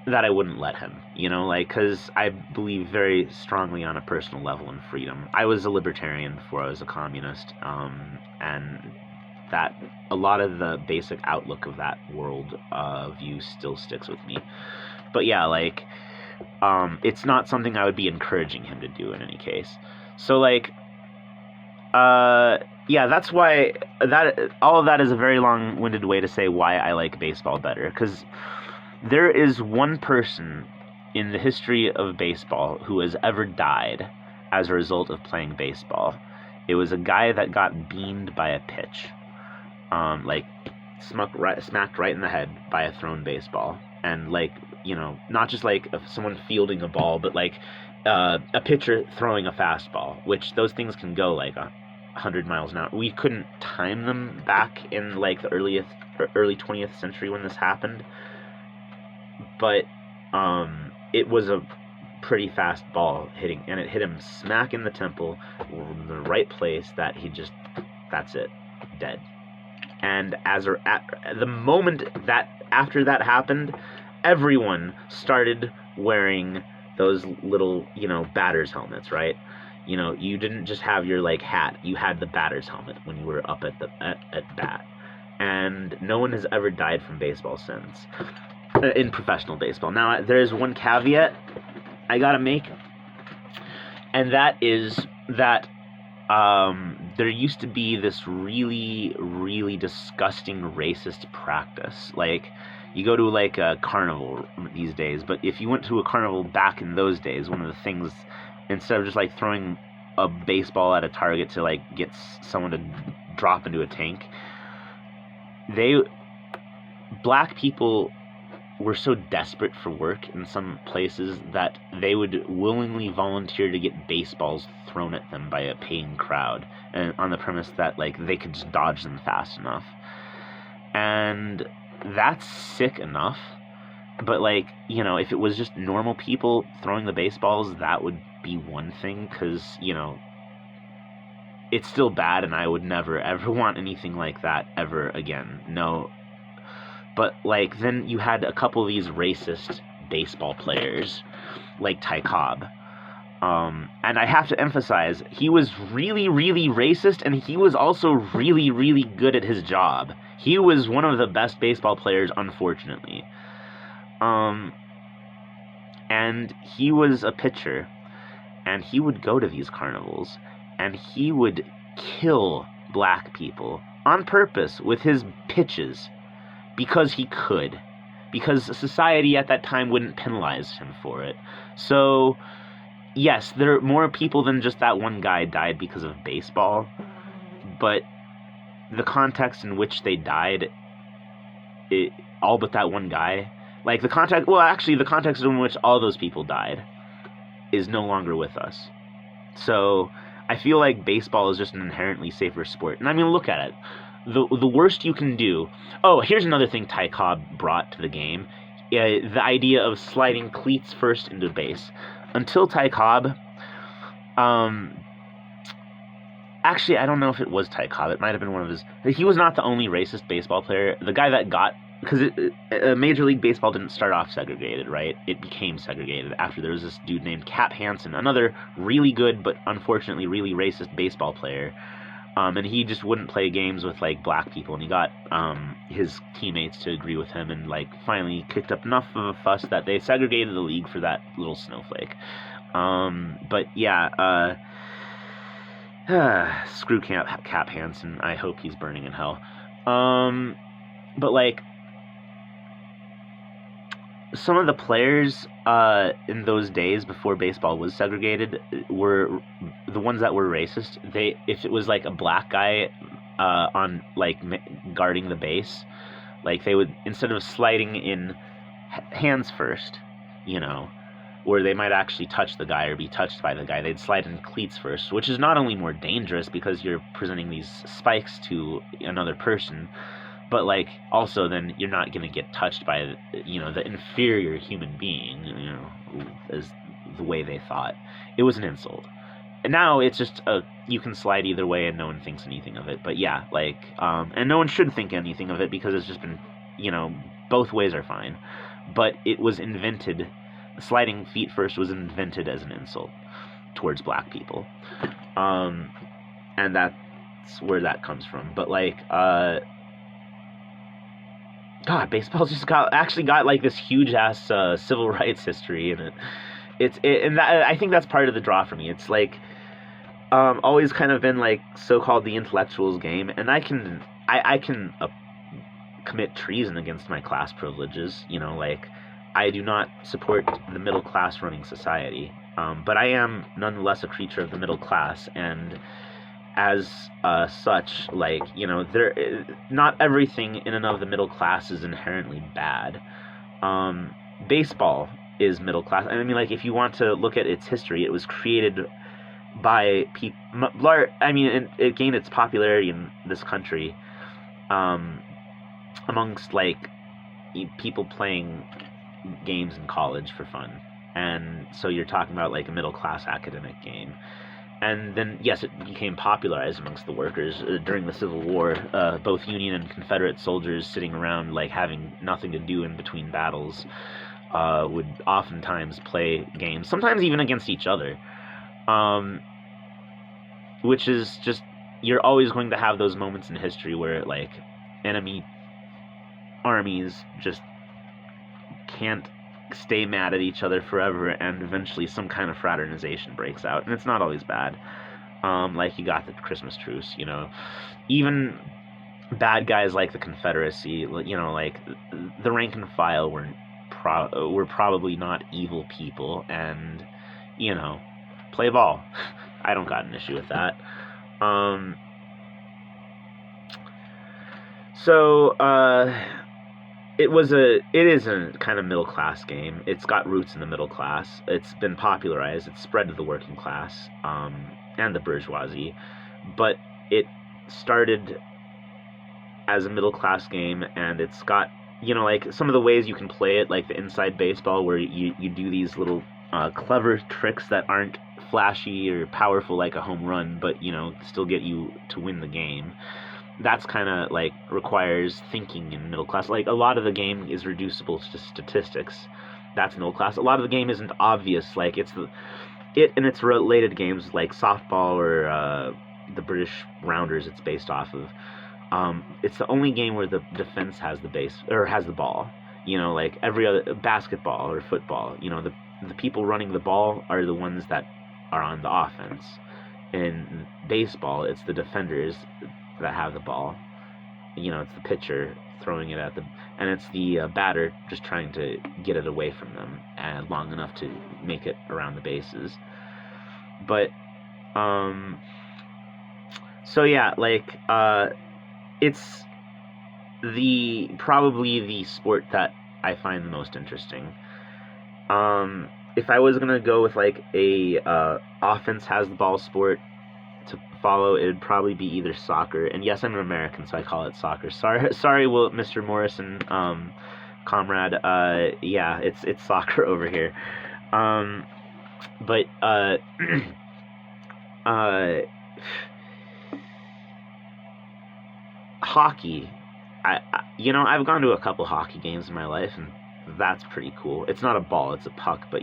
that I wouldn't let him, like, because I believe very strongly on a personal level in freedom. I was a libertarian before I was a communist, and that a lot of the basic outlook of that world view still sticks with me. But yeah, like, it's not something I would be encouraging him to do in any case. So, like, yeah, that's why all of that is a very long-winded way to say why I like baseball better, because there is one person in the history of baseball who has ever died as a result of playing baseball. It was a guy that got beamed by a pitch, like smacked right in the head by a thrown baseball, and like, you know, not just like someone fielding a ball, but like a pitcher throwing a fastball, which those things can go like 100 miles an hour. We couldn't time them back in like the early 20th century when this happened, but it was a pretty fast ball hitting, and it hit him smack in the temple, in the right place, that that's it, dead. And at the moment that after that happened, everyone started wearing those little, you know, batter's helmets, right? You know, you didn't just have your like hat, you had the batter's helmet when you were up at bat. And no one has ever died from baseball since, in professional baseball. Now, there's one caveat I gotta make, and that is that there used to be this really, really disgusting racist practice. Like, you go to like a carnival these days, but if you went to a carnival back in those days, one of the things, instead of just like throwing a baseball at a target to like get someone to drop into a tank, black people were so desperate for work in some places that they would willingly volunteer to get baseballs thrown at them by a paying crowd, and on the premise that like they could just dodge them fast enough. And that's sick enough, but like, you know, if it was just normal people throwing the baseballs, that would be one thing, because, you know, it's still bad, and I would never ever want anything like that ever again. No. But like, then you had a couple of these racist baseball players like Ty Cobb, and I have to emphasize, he was really, really racist, and he was also really, really good at his job. He was one of the best baseball players, unfortunately. And he was a pitcher, and he would go to these carnivals, and he would kill black people on purpose with his pitches, because he could. Because society at that time wouldn't penalize him for it. So, yes, there are more people than just that one guy died because of baseball, but the context in which they died, all but that one guy, like the context in which all those people died is no longer with us. So I feel like baseball is just an inherently safer sport. And I mean, look at it. The worst you can do... Oh, here's another thing Ty Cobb brought to the game. The idea of sliding cleats first into base. Until Ty Cobb... Actually, I don't know if it was Ty Cobb. It might have been one of his... He was not the only racist baseball player. The guy that got... Because Major League Baseball didn't start off segregated, right? It became segregated after there was this dude named Cap Hansen, another really good but unfortunately really racist baseball player. And he just wouldn't play games with like black people, and he got his teammates to agree with him, and like finally kicked up enough of a fuss that they segregated the league for that little snowflake. But yeah, screw Cap Hansen. I hope he's burning in hell. But like, some of the players in those days before baseball was segregated were the ones that were racist. If it was like a black guy on like guarding the base, like they would, instead of sliding in hands first, you know, where they might actually touch the guy or be touched by the guy, they'd slide in cleats first, which is not only more dangerous because you're presenting these spikes to another person, but like also then you're not going to get touched by, you know, the inferior human being, you know, as the way they thought. It was an insult. And now it's just you can slide either way and no one thinks anything of it. But yeah, like, and no one should think anything of it because it's just been, you know, both ways are fine. But it was invented, sliding feet first was invented as an insult towards black people. And that's where that comes from. But like, God, baseball just got like this huge ass civil rights history in it. And that, I think that's part of the draw for me. It's like always kind of been like so-called the intellectuals game, and I can commit treason against my class privileges. You know, like I do not support the middle class running society, but I am nonetheless a creature of the middle class, and as such, like, not everything in and of the middle class is inherently bad. Baseball is middle class. I mean, like, if you want to look at its history, it was created by people. I mean, it gained its popularity in this country amongst, like, people playing games in college for fun. And so you're talking about, like, a middle class academic game. And then, yes, it became popularized amongst the workers during the Civil War. Both Union and Confederate soldiers sitting around, like, having nothing to do in between battles would oftentimes play games, sometimes even against each other. Which is just, you're always going to have those moments in history where, like, enemy armies just can't stay mad at each other forever, and eventually some kind of fraternization breaks out, and it's not always bad. Like, you got the Christmas truce, even bad guys like the Confederacy, like, the rank and file were probably not evil people, and, play ball. I don't got an issue with that. It is a kind of middle class game. It's got roots in the middle class. It's been popularized. It's spread to the working class and the bourgeoisie, but it started as a middle class game, and it's got, like, some of the ways you can play it, like the inside baseball, where you do these little clever tricks that aren't flashy or powerful like a home run, but still get you to win the game. That's kind of, like, requires thinking in middle class. Like, a lot of the game is reducible to statistics. That's middle class. A lot of the game isn't obvious. Like, it and its related games, like softball or the British Rounders it's based off of. It's the only game where the defense has the ball. Like every other basketball or football, the people running the ball are the ones that are on the offense. In baseball, it's the defenders that have the ball. It's the pitcher throwing it and it's the batter just trying to get it away from them and long enough to make it around the bases. But so yeah, like, it's probably the sport that I find the most interesting. If I was gonna go with, like, a offense has the ball sport to follow, it would probably be either soccer, and yes, I'm an American, so I call it soccer. Sorry, Will, Mr. Morrison, comrade. Yeah, it's soccer over here. But hockey. I've gone to a couple hockey games in my life, and that's pretty cool. It's not a ball, it's a puck, but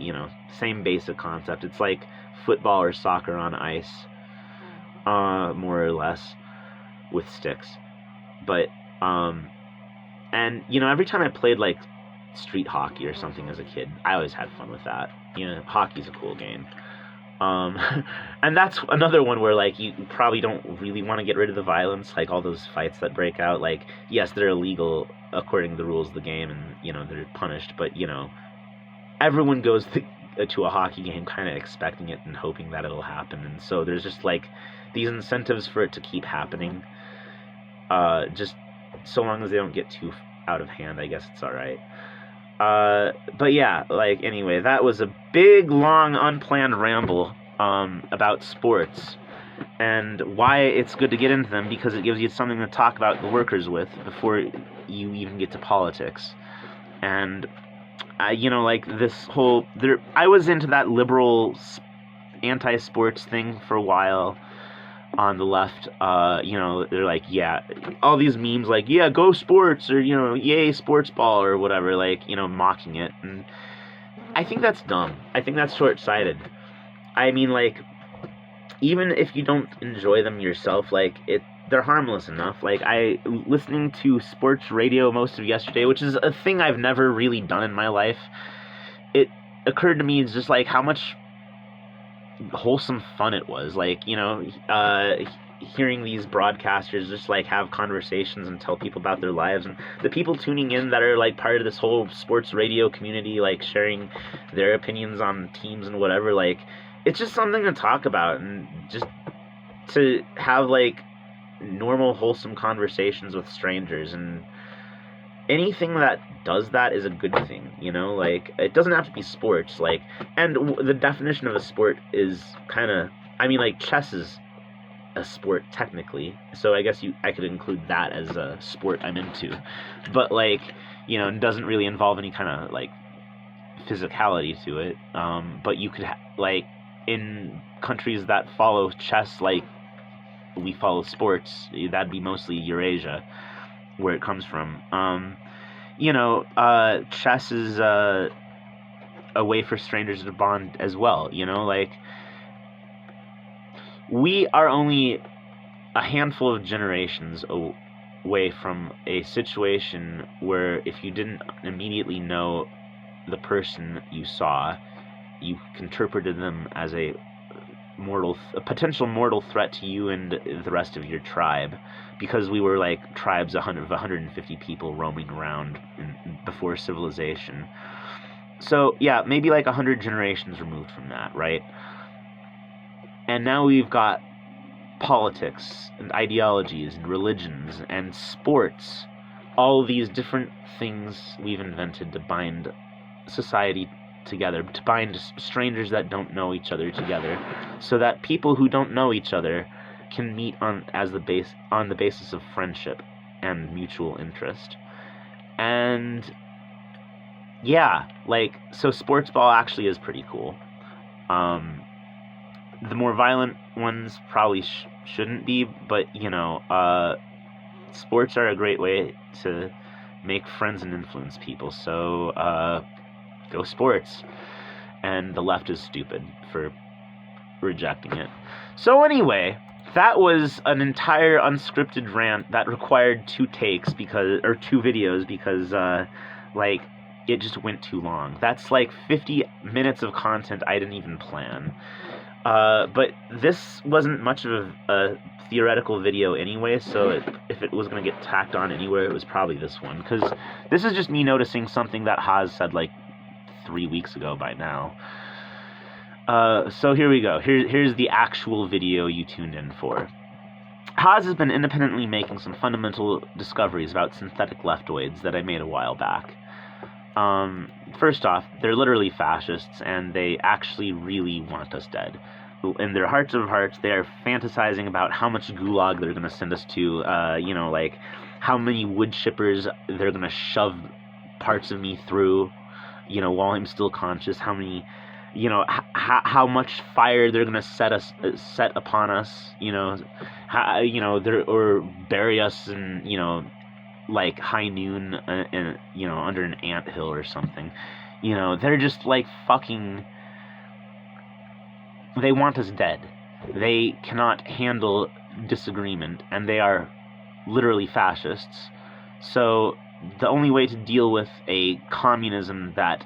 same basic concept. It's like football or soccer on ice, more or less, with sticks. But and every time I played, like, street hockey or something as a kid, I always had fun with that. Hockey's a cool game. And that's another one where, like, you probably don't really want to get rid of the violence, like all those fights that break out. Like, yes, they're illegal according to the rules of the game, and they're punished, but everyone goes to a hockey game kind of expecting it and hoping that it'll happen, and so there's just, like, these incentives for it to keep happening. Just so long as they don't get too out of hand, I guess it's all right. But yeah, like, anyway, that was a big, long, unplanned ramble about sports and why it's good to get into them, because it gives you something to talk about the workers with before you even get to politics. And like, this whole I was into that liberal anti-sports thing for a while on the left. They're like, yeah, all these memes like, yeah, go sports, or yay sports ball, or whatever, like, mocking it. And I think that's dumb. I think that's short-sighted. I mean, like, even if you don't enjoy them yourself, like, they're harmless enough. Like, listening to sports radio most of yesterday, which is a thing I've never really done in my life, it occurred to me, it's just, like, how much wholesome fun it was. Like, hearing these broadcasters just like have conversations and tell people about their lives, and the people tuning in that are like part of this whole sports radio community, like sharing their opinions on teams and whatever, like it's just something to talk about and just to have like normal wholesome conversations with strangers. And anything that does that is a good thing, you know? Like, it doesn't have to be sports, like, and the definition of a sport is kind of, I mean, like, chess is a sport technically, so I guess I could include that as a sport I'm into, but like, you know, it doesn't really involve any kind of like physicality to it, but you could like in countries that follow chess like we follow sports, that'd be mostly Eurasia where it comes from. You know, chess is a way for strangers to bond as well, you know, like we are only a handful of generations away from a situation where if you didn't immediately know the person you saw, you interpreted them as a potential mortal threat to you and the rest of your tribe, because we were like tribes of 150 people roaming around before civilization. So yeah, maybe like 100 generations removed from that, right? And now we've got politics and ideologies and religions and sports, all these different things we've invented to bind society together, to bind strangers that don't know each other together, so that people who don't know each other can meet on the basis of friendship and mutual interest. And yeah, like, so sports ball actually is pretty cool. The more violent ones probably shouldn't be, but you know, sports are a great way to make friends and influence people, so go sports. And the left is stupid for rejecting it. So anyway, that was an entire unscripted rant that required 2 videos because like it just went too long. That's like 50 minutes of content I didn't even plan. But this wasn't much of a theoretical video anyway, so if it was going to get tacked on anywhere, it was probably this one, because this is just me noticing something that Haas said like 3 weeks ago by now. So here we go. Here's the actual video you tuned in for. Haas has been independently making some fundamental discoveries about synthetic leftoids that I made a while back. First off, they're literally fascists, and they actually really want us dead. In their hearts of hearts, they are fantasizing about how much gulag they're going to send us to, you know, like how many wood chippers they're going to shove parts of me through, you know, while I'm still conscious, how many, you know, how much fire they're going to set upon us, you know, you know, or bury us in, you know, like high noon, in, you know, under an anthill or something. You know, they're just like fucking, they want us dead. They cannot handle disagreement, and they are literally fascists. So the only way to deal with a communism that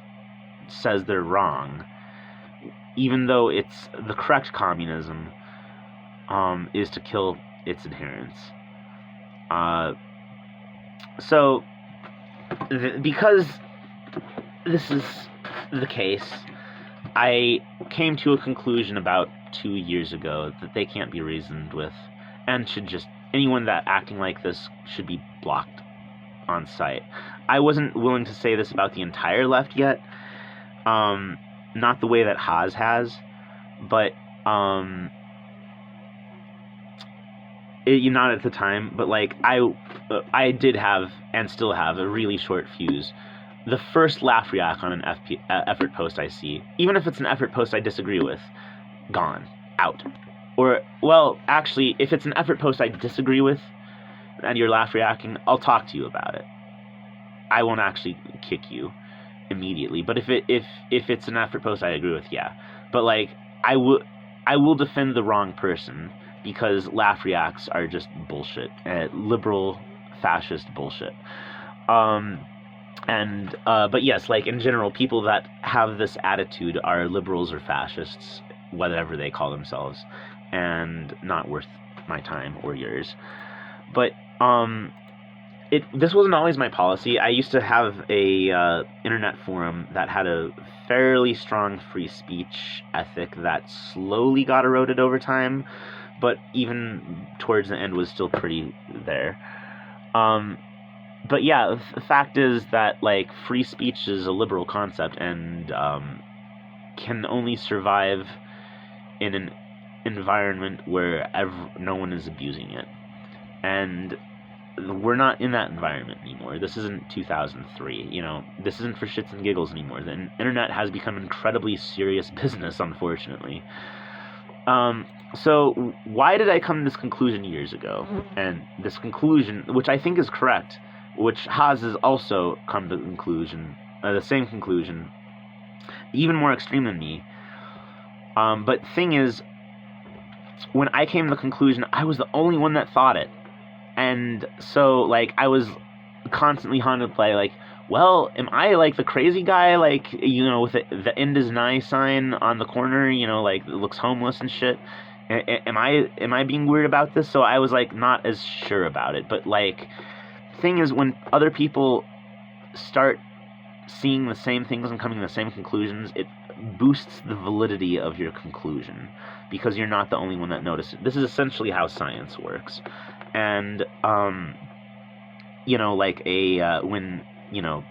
says they're wrong, even though it's the correct communism, is to kill its adherents. So, because this is the case, I came to a conclusion about 2 years ago that they can't be reasoned with, and anyone that acting like this should be blocked on sight. I wasn't willing to say this about the entire left yet, not the way that Haas has, but not at the time, but like I did have and still have a really short fuse. The first laugh react on an effort post I see, even if it's an effort post I disagree with, gone, out. Or, well, actually, if it's an effort post I disagree with and you're laugh reacting, I'll talk to you about it. I won't actually kick you immediately, but if it's an effort post I agree with, yeah. But like, I will defend the wrong person, because laugh reacts are just bullshit, liberal fascist bullshit. But yes, like in general, people that have this attitude are liberals or fascists, whatever they call themselves, and not worth my time or yours. But this wasn't always my policy. I used to have a internet forum that had a fairly strong free speech ethic that slowly got eroded over time, but even towards the end was still pretty there. But yeah, the fact is that, like, free speech is a liberal concept and can only survive in an environment where no one is abusing it. And we're not in that environment anymore. This isn't 2003, you know. This isn't for shits and giggles anymore. The internet has become an incredibly serious business, unfortunately. So why did I come to this conclusion years ago? And this conclusion, which I think is correct, which Haas has also come to the same conclusion, even more extreme than me. But thing is, when I came to the conclusion, I was the only one that thought it. And so, like, I was constantly haunted by, like, well, am I, like, the crazy guy, like, you know, with the end is nigh sign on the corner, you know, like, looks homeless and shit? Am I being weird about this? So I was, like, not as sure about it. But, like, thing is, when other people start seeing the same things and coming to the same conclusions, it boosts the validity of your conclusion, because you're not the only one that noticed it. This is essentially how science works. And you know, like when, you know,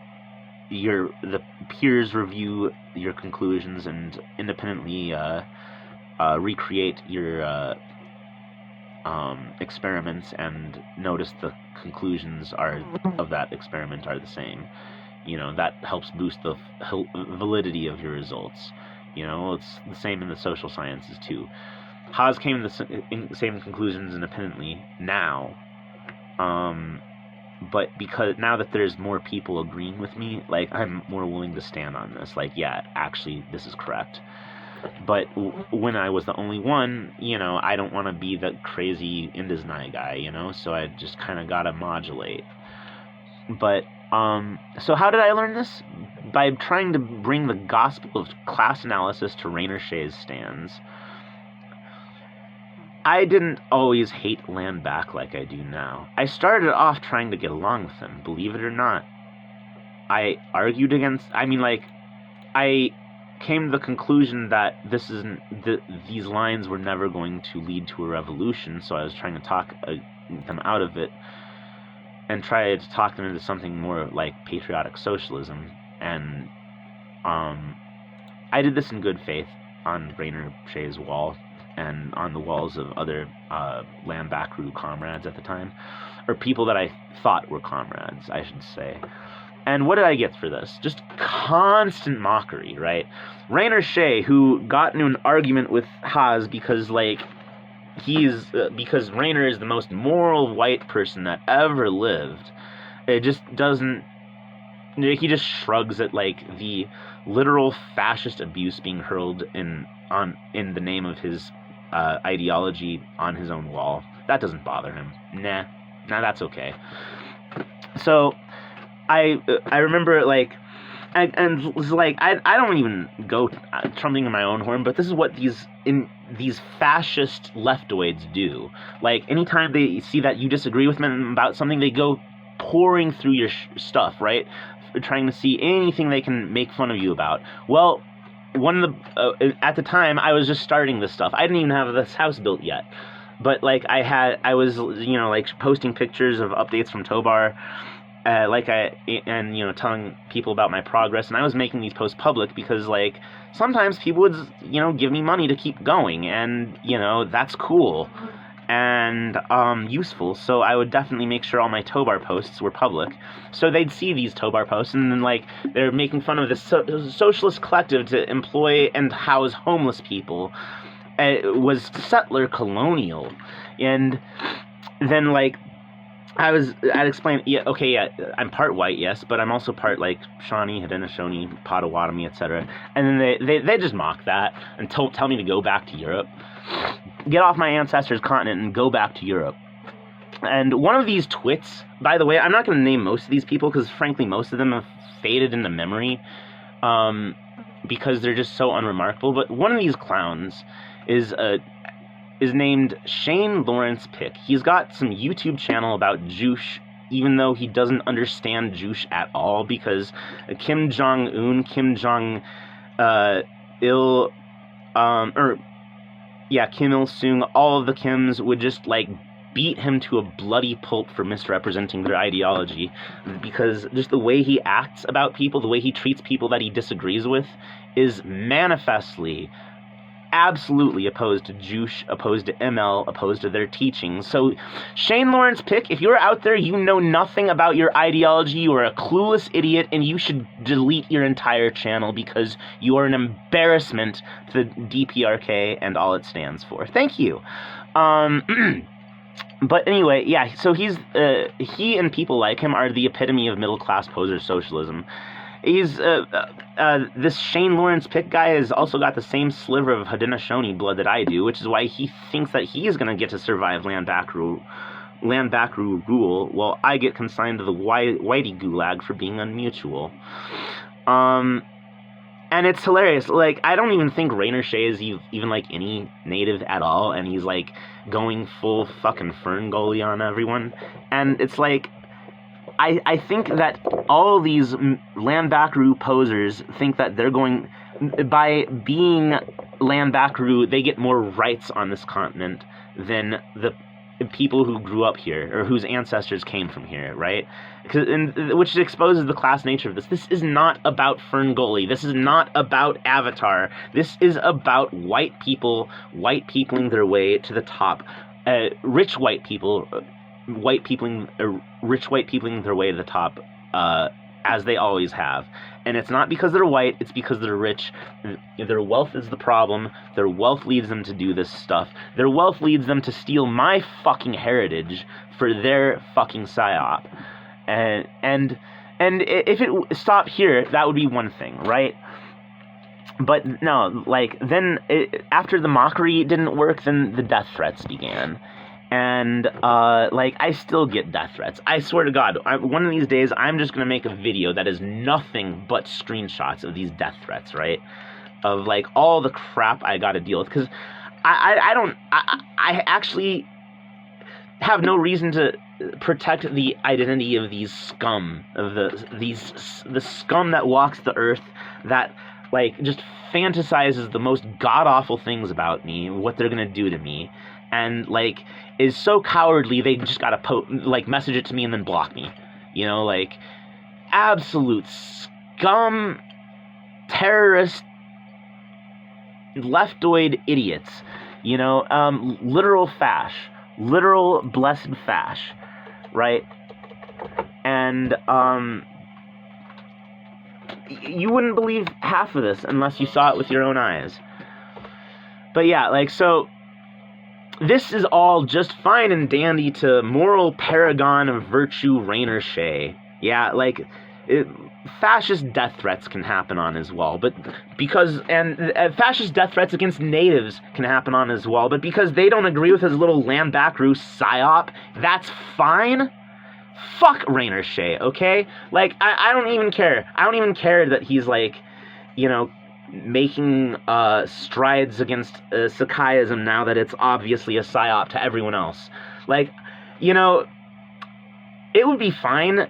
the peers review your conclusions and independently recreate your experiments and notice the conclusions of that experiment are the same. You know, that helps boost the validity of your results. You know, it's the same in the social sciences too. Haas came to the same conclusions independently now, but because now that there's more people agreeing with me, like, I'm more willing to stand on this. Like, yeah, actually, this is correct. But when I was the only one, you know, I don't want to be the crazy Indisney guy, you know, so I just kind of gotta modulate. But so how did I learn this? By trying to bring the gospel of class analysis to Rainer Shea's stands. I didn't always hate Landback like I do now. I started off trying to get along with him, believe it or not. I argued against, I came to the conclusion that these lines were never going to lead to a revolution, so I was trying to talk them out of it and try to talk them into something more like patriotic socialism. And I did this in good faith on Rainer Shea's wall and on the walls of other Landback crew comrades at the time, or people that I thought were comrades, I should say. And what did I get for this? Just constant mockery, right? Rainer Shea, who got into an argument with Haas because, like, because Rainer is the most moral white person that ever lived. It just doesn't. He just shrugs at, like, the literal fascist abuse being hurled in the name of his ideology on his own wall. That doesn't bother him. Nah, that's okay. So I remember, like, and it's like, I don't even go trumpeting in my own horn, but this is what these fascist leftoids do. Like, anytime they see that you disagree with them about something, they go pouring through your stuff, right? Trying to see anything they can make fun of you about. Well, one of the at the time, I was just starting this stuff. I didn't even have this house built yet, but, like, I was, you know, like, posting pictures of updates from Tobar, and you know, telling people about my progress, and I was making these posts public because, like, sometimes people would, you know, give me money to keep going, and, you know, that's cool and useful, so I would definitely make sure all my Tobar posts were public, so they'd see these Tobar posts, and then, like, they're making fun of this socialist collective to employ and house homeless people. It was settler colonial, and then, like, I'd explain, yeah, okay, yeah, I'm part white, yes, but I'm also part, like, Shawnee, Haudenosaunee, Potawatomi, etc. And then they just mock that and tell me to go back to Europe. Get off my ancestors' continent and go back to Europe. And one of these twits, by the way, I'm not going to name most of these people because, frankly, most of them have faded into memory because they're just so unremarkable. But one of these clowns is is named Shane Lawrence Pick. He's got some YouTube channel about juice, even though he doesn't understand juice at all, because Kim Jong-un, Kim Jong Il, Kim Il-sung, all of the Kims would just, like, beat him to a bloody pulp for misrepresenting their ideology, because just the way he acts about people, the way he treats people that he disagrees with, is manifestly, absolutely opposed to Juche, opposed to ML, opposed to their teachings. So, Shane Lawrence Pick, if you're out there, you know nothing about your ideology, you are a clueless idiot, and you should delete your entire channel, because you are an embarrassment to the DPRK and all it stands for. Thank you. But anyway, yeah, so he and people like him are the epitome of middle-class poser socialism. He's, this Shane Lawrence Pick guy has also got the same sliver of Haudenosaunee blood that I do, which is why he thinks that he is going to get to survive land back rule, while I get consigned to the whitey gulag for being unmutual. And it's hilarious. Like, I don't even think Rainer Shea is even, like, any native at all, and he's, like, going full fucking Ferngully on everyone. And it's like, I think that all these Landbackaroo posers think that they're going, by being Landbackaroo, they get more rights on this continent than the people who grew up here, or whose ancestors came from here, right? Which exposes the class nature of this. This is not about Ferngully. This is not about Avatar. This is about white peopling their way to the top. Rich white peopling their way to the top, as they always have. And it's not because they're white, it's because they're rich. Their wealth is the problem. Their wealth leads them to do this stuff. Their wealth leads them to steal my fucking heritage for their fucking psyop. And if it stopped here, that would be one thing, right? But no, like, then after the mockery didn't work, then the death threats began. And, like, I still get death threats. I swear to God, one of these days, I'm just gonna make a video that is nothing but screenshots of these death threats, right? Of, like, all the crap I gotta deal with. Because I actually have no reason to protect the identity of these scum, of the scum that walks the earth, that, like, just fantasizes the most god-awful things about me, what they're gonna do to me, and, like, is so cowardly they just gotta message it to me and then block me. You know, like, absolute scum, terrorist, leftoid idiots. You know, literal fash. Literal blessed fash. Right? And, you wouldn't believe half of this unless you saw it with your own eyes. But yeah, like, so this is all just fine and dandy to moral paragon of virtue Rainer Shea. Yeah, like, fascist death threats can happen on his wall, but because, and fascist death threats against natives can happen on his wall, but because they don't agree with his little Landbackaroo psyop, that's fine? Fuck Rainer Shea, okay? Like, I don't even care. I don't even care that he's, like, you know, making strides against Sakaiism now that it's obviously a psyop to everyone else. Like, you know, it would be fine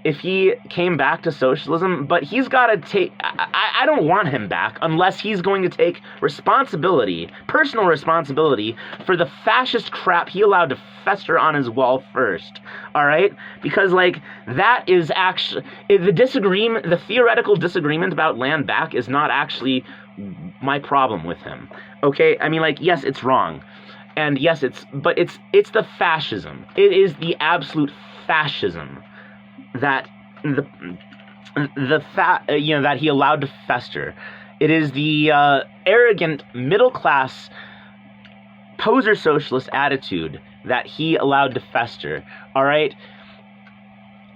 if he came back to socialism, but he's got to take... I don't want him back unless he's going to take responsibility, personal responsibility, for the fascist crap he allowed to fester on his wall first, alright? Because, like, that is actually... The theoretical disagreement about land back is not actually my problem with him, okay? I mean, like, yes, it's wrong. And yes, it's the fascism. It is the absolute fascism that that he allowed to fester. It is the arrogant middle class poser socialist attitude that he allowed to fester. All right,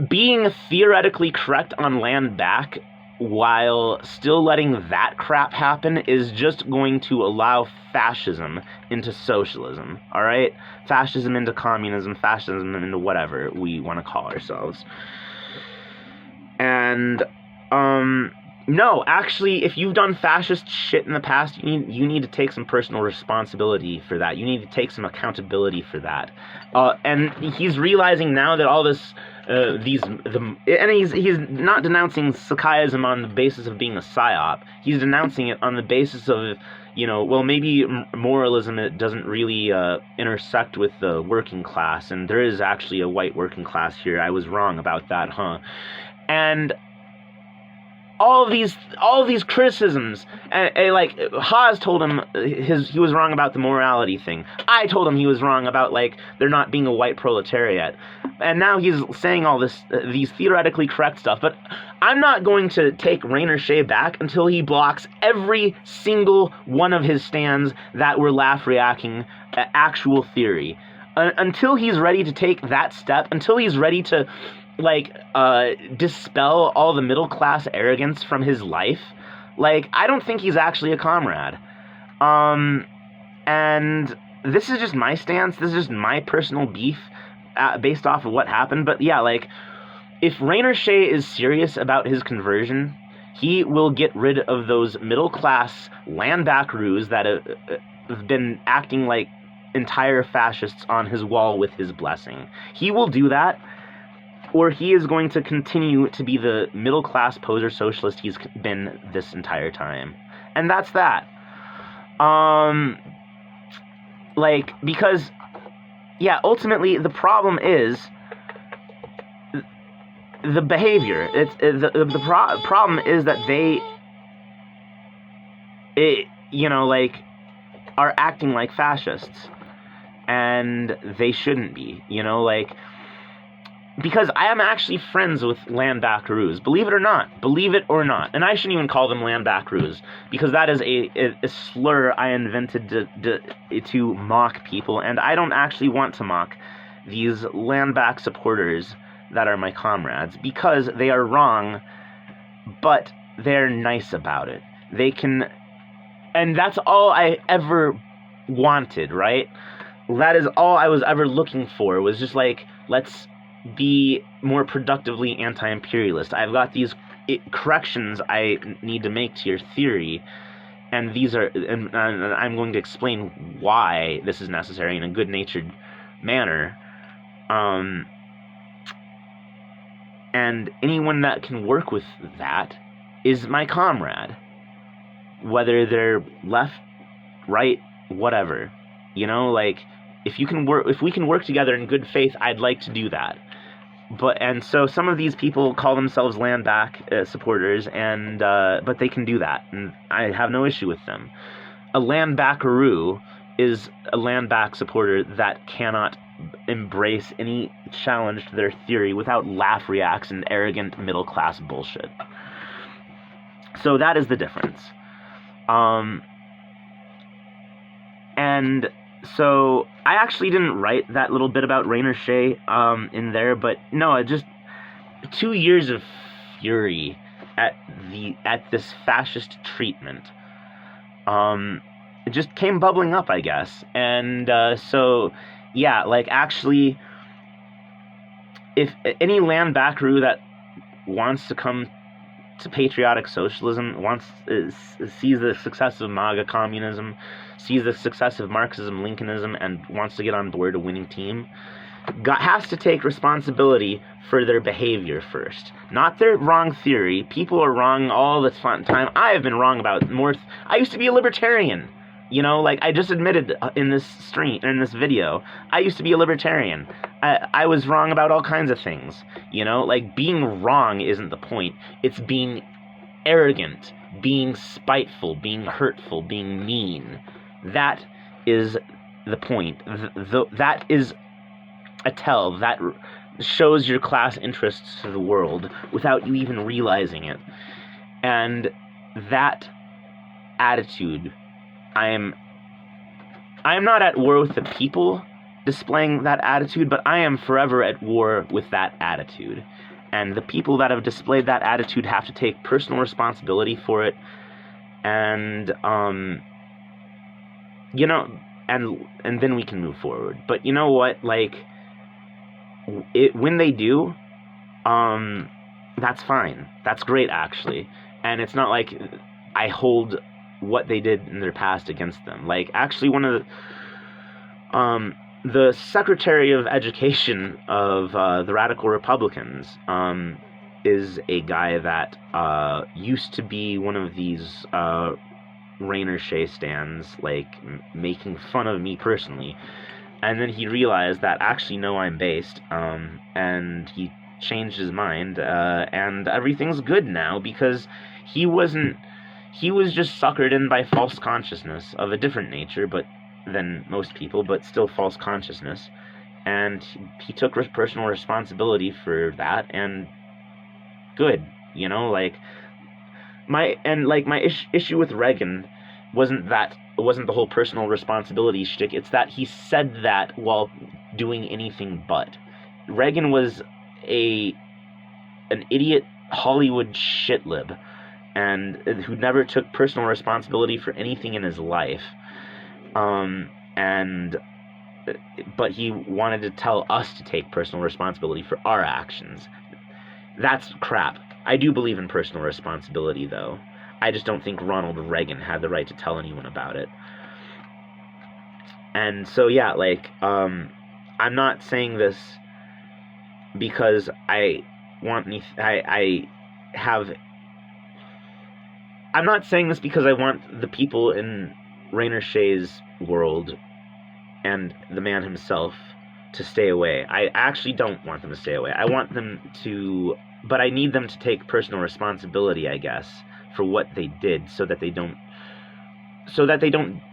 being theoretically correct on land back while still letting that crap happen is just going to allow fascism into socialism. All right, fascism into communism, fascism into whatever we want to call ourselves. And, No, actually, if you've done fascist shit in the past, you need to take some personal responsibility for that. You need to take some accountability for that. And he's realizing now that all this, and he's not denouncing Sakaiism on the basis of being a psyop. He's denouncing it on the basis of, well, maybe moralism, it doesn't really intersect with the working class, and there is actually a white working class here. I was wrong about that, huh? And all of these criticisms, and like Haas told him he was wrong about the morality thing. I told him he was wrong about like there not being a white proletariat, and now he's saying all these theoretically correct stuff. But I'm not going to take Rainer Shea back until he blocks every single one of his stands that were laugh-reacting actual theory. Until he's ready to take that step, until he's ready to dispel all the middle-class arrogance from his life, I don't think he's actually a comrade. And this is just my stance, this is just my personal beef based off of what happened, but yeah, if Rainer Shea is serious about his conversion, he will get rid of those middle-class landbackaroos that have been acting like entire fascists on his wall with his blessing. He will do that, or he is going to continue to be the middle-class poser socialist he's been this entire time. And that's that. Because, yeah, ultimately, the problem is the behavior. The problem is that they, are acting like fascists. And they shouldn't be, because I am actually friends with landbackaroos, believe it or not, and I shouldn't even call them landbackaroos, because that is a slur I invented to mock people, and I don't actually want to mock these landback supporters that are my comrades, because they are wrong, but they're nice about it. They can, and that's all I ever wanted, right? That is all I was ever looking for, was just let's be more productively anti-imperialist. I've got these corrections I need to make to your theory, and these are, and I'm going to explain why this is necessary in a good-natured manner. And anyone that can work with that is my comrade, whether they're left, right, whatever. If we can work together in good faith, I'd like to do that. And so some of these people call themselves landback supporters, and but they can do that, and I have no issue with them. A landbackaroo is a landback supporter that cannot embrace any challenge to their theory without laugh reacts and arrogant middle class bullshit. So that is the difference. And so I actually didn't write that little bit about Rainer Shea in there, but no, it just 2 years of fury at this fascist treatment. It just came bubbling up, I guess. And so yeah, actually, if any landbackaroo that wants to come to patriotic socialism, sees the success of MAGA communism, sees the success of Marxism, Lincolnism, and wants to get on board a winning team, has to take responsibility for their behavior first. Not their wrong theory. People are wrong all the time. I have been wrong about more. I used to be a libertarian. I just admitted in this video, I used to be a libertarian. I was wrong about all kinds of things, being wrong isn't the point. It's being arrogant, being spiteful, being hurtful, being mean. That is the point. That is a tell. That shows your class interests to the world without you even realizing it. And that attitude, I am not at war with the people displaying that attitude, but I am forever at war with that attitude. And the people that have displayed that attitude have to take personal responsibility for it. And, and then we can move forward. But you know what? When they do, that's fine. That's great, actually. and it's not like I hold what they did in their past against them. Like, actually, one of the Secretary of Education of the Radical Republicans is a guy that used to be one of these Rainer Shea stands, like, making fun of me personally. And then he realized that, actually, no, I'm based, and he changed his mind, and everything's good now, because he was just suckered in by false consciousness of a different nature, but than most people, but still false consciousness, and he took personal responsibility for that, and good, like, my issue with Reagan wasn't the whole personal responsibility shtick. It's that he said that while doing anything but. Reagan was an idiot Hollywood shitlib, and who never took personal responsibility for anything in his life. But he wanted to tell us to take personal responsibility for our actions. That's crap. I do believe in personal responsibility, though. I just don't think Ronald Reagan had the right to tell anyone about it. And so, yeah, like, I'm not saying this because I'm not saying this because I want the people in Rainer Shea's world and the man himself to stay away. I actually don't want them to stay away. I want them to, but I need them to take personal responsibility, I guess, for what they did, so that they don't,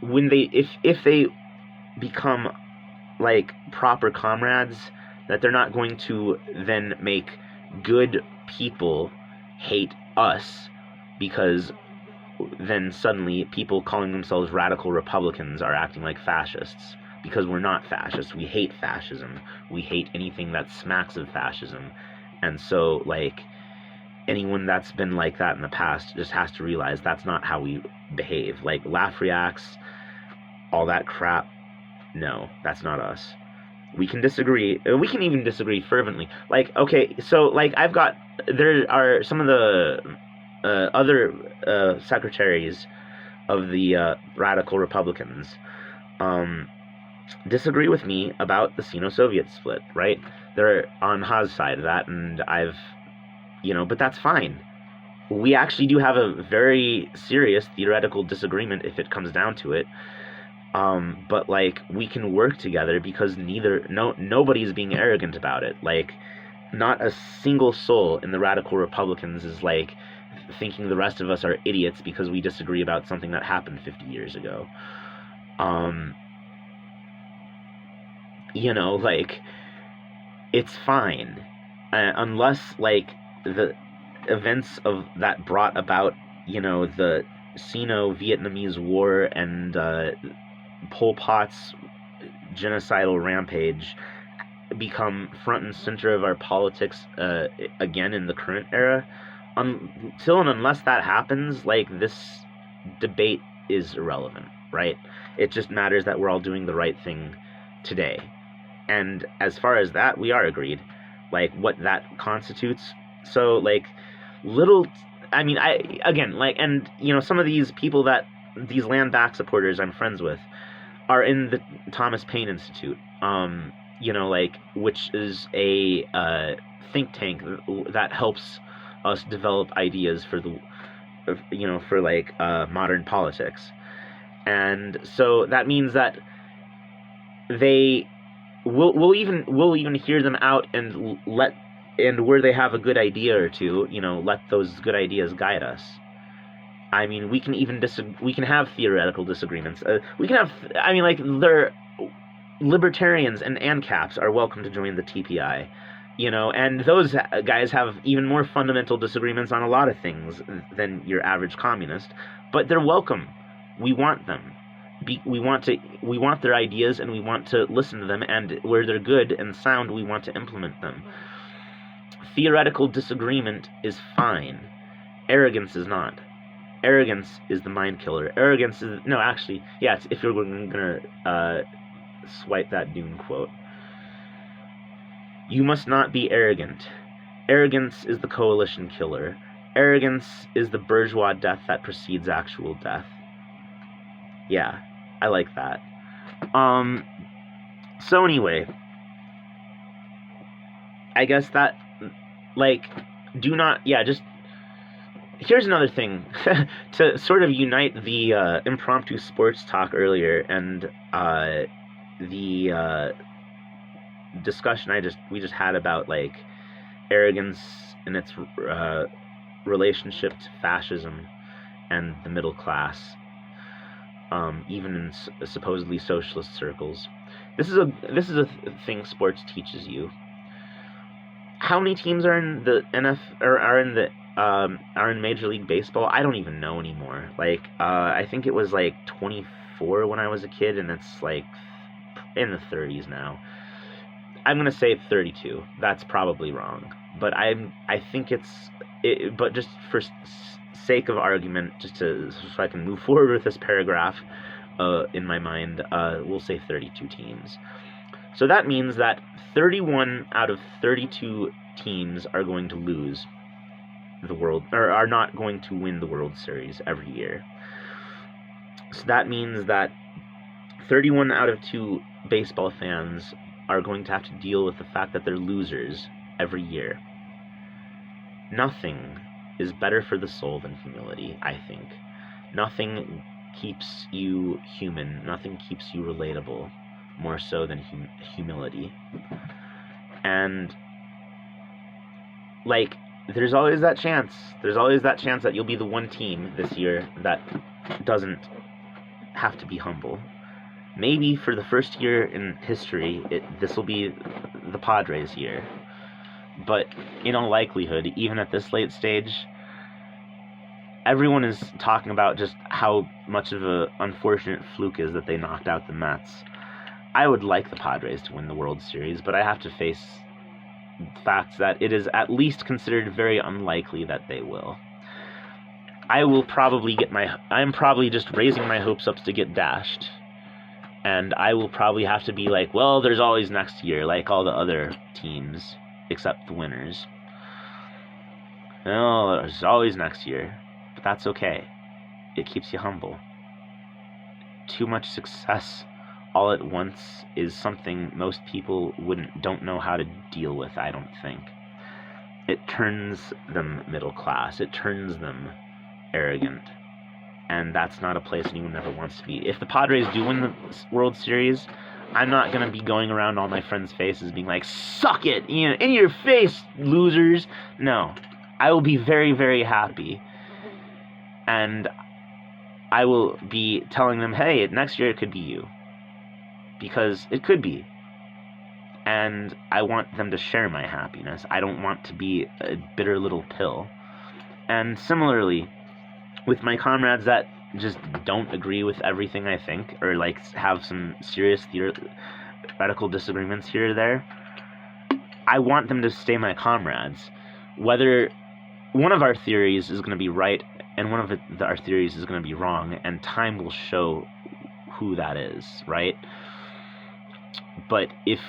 when they, if they become, like, proper comrades, that they're not going to then make good people hate us, because then suddenly people calling themselves radical Republicans are acting like fascists, because we're not fascists. We hate fascism. We hate anything that smacks of fascism. And so, like, anyone that's been like that in the past just has to realize that's not how we behave. Like, laugh reacts, all that crap, no, that's not us. We can disagree. We can even disagree fervently. Like, okay, so, like, there are some of the other secretaries of the radical Republicans disagree with me about the Sino-Soviet split, right? They're on Ha's side of that, and but that's fine. We actually do have a very serious theoretical disagreement if it comes down to it. But, like, we can work together, because nobody's being arrogant about it. Like, not a single soul in the radical Republicans is, like, thinking the rest of us are idiots because we disagree about something that happened 50 years ago. Like, it's fine. Unless, like, the events of that brought about, the Sino-Vietnamese War and Pol Pot's genocidal rampage become front and center of our politics again in the current era. Until and unless that happens, like, this debate is irrelevant, right? It just matters that we're all doing the right thing today. And as far as that, we are agreed, like, what that constitutes. So, like, some of these people these land back supporters I'm friends with are in the Thomas Paine Institute, which is a think tank that helps us develop ideas for modern politics. And so that means that we'll even hear them out and where they have a good idea or two, let those good ideas guide us. I mean, we can even we can have theoretical disagreements. They're libertarians and ANCAPs are welcome to join the TPI, and those guys have even more fundamental disagreements on a lot of things than your average communist, but they're welcome. We want them. We want their ideas, and we want to listen to them, and where they're good and sound, we want to implement them. Theoretical disagreement is fine. Arrogance is not. Arrogance is the mind killer. Arrogance is... No, actually, yeah, if you're going to swipe that Dune quote. You must not be arrogant. Arrogance is the coalition killer. arrogance is the bourgeois death that precedes actual death. Yeah, I like that. So anyway, I guess that, like, do not, yeah, just, here's another thing, to sort of unite the impromptu sports talk earlier and the discussion we just had about, like, arrogance and its relationship to fascism and the middle class, even in supposedly socialist circles. This is a thing sports teaches you. How many teams are in the are in Major League Baseball? I don't even know anymore. Like, I think it was like 24 when I was a kid, and it's like in the 30s now. I'm gonna say 32. That's probably wrong, but I think but just for sake of argument, just so I can move forward with this paragraph in my mind, we'll say 32 teams. So that means that 31 out of 32 teams are going to lose the world, or are not going to win the World Series every year. So that means that 31 out of 2 baseball fans are going to have to deal with the fact that they're losers every year. Nothing is better for the soul than humility, I think. Nothing keeps you human. Nothing keeps you relatable more so than humility. And, like, there's always that chance. There's always that chance that you'll be the one team this year that doesn't have to be humble. Maybe for the first year in history, this will be the Padres' year. But in all likelihood, even at this late stage, everyone is talking about just how much of an unfortunate fluke is that they knocked out the Mets. I would like the Padres to win the World Series, but I have to face facts that it is at least considered very unlikely that they will. I'm probably just raising my hopes up to get dashed. And I will probably have to be like, well, there's always next year, like all the other teams, except the winners. No, there's always next year. But that's okay. It keeps you humble. Too much success all at once is something most people don't know how to deal with, I don't think. It turns them middle class. It turns them arrogant. And that's not a place anyone ever wants to be. If the Padres do win the World Series, I'm not going to be going around all my friends' faces being like, suck it, in your face, losers. No. I will be very, very happy. And I will be telling them, hey, next year it could be you. Because it could be. And I want them to share my happiness. I don't want to be a bitter little pill. And similarly, with my comrades that just don't agree with everything I think, or like have some serious theoretical disagreements here or there, I want them to stay my comrades. Whether one of our theories is going to be right and one of our theories is going to be wrong, and time will show who that is, right? But if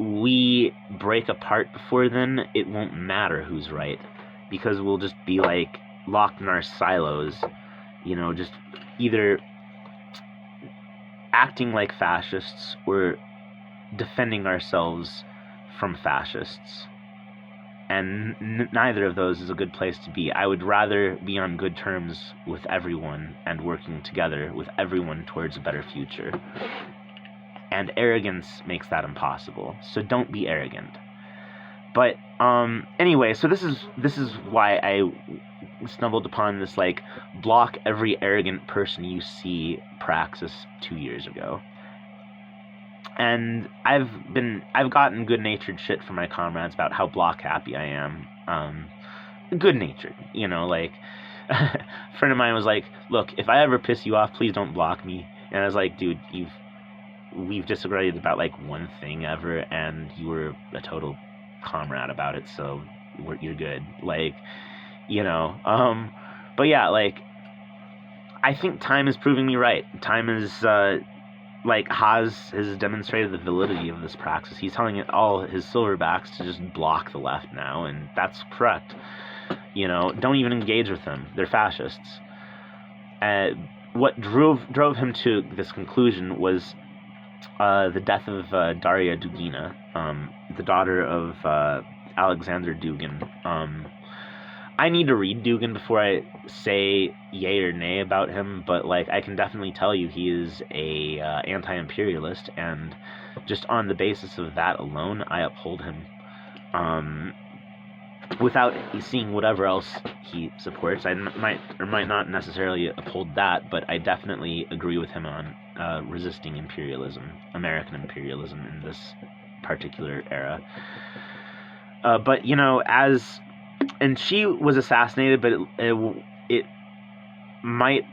we break apart before then, it won't matter who's right, because we'll just be like locked in our silos, just either acting like fascists or defending ourselves from fascists. And neither of those is a good place to be. I would rather be on good terms with everyone and working together with everyone towards a better future. And arrogance makes that impossible. So don't be arrogant. But anyway, so this is why I stumbled upon this, like, block every arrogant person you see Praxis 2 years ago. And I've gotten good-natured shit from my comrades about how block happy I am. Good-natured, like, a friend of mine was like, look, if I ever piss you off, please don't block me. And I was like, dude, we've disagreed about, like, one thing ever, and you were a total comrade about it, so you're good. Like, but yeah, like, I think time is proving me right. Time is, like, Haas has demonstrated the validity of this praxis. He's telling all his silverbacks to just block the left now, and that's correct. You know, don't even engage with them. They're fascists. What drove him to this conclusion was the death of Daria Dugina, the daughter of Alexander Dugin. I need to read Dugin before I say yay or nay about him, but like I can definitely tell you he is a anti-imperialist, and just on the basis of that alone, I uphold him. Without seeing whatever else he supports, I might or might not necessarily uphold that, but I definitely agree with him on resisting imperialism, American imperialism in this particular era. But you know, and she was assassinated, but they might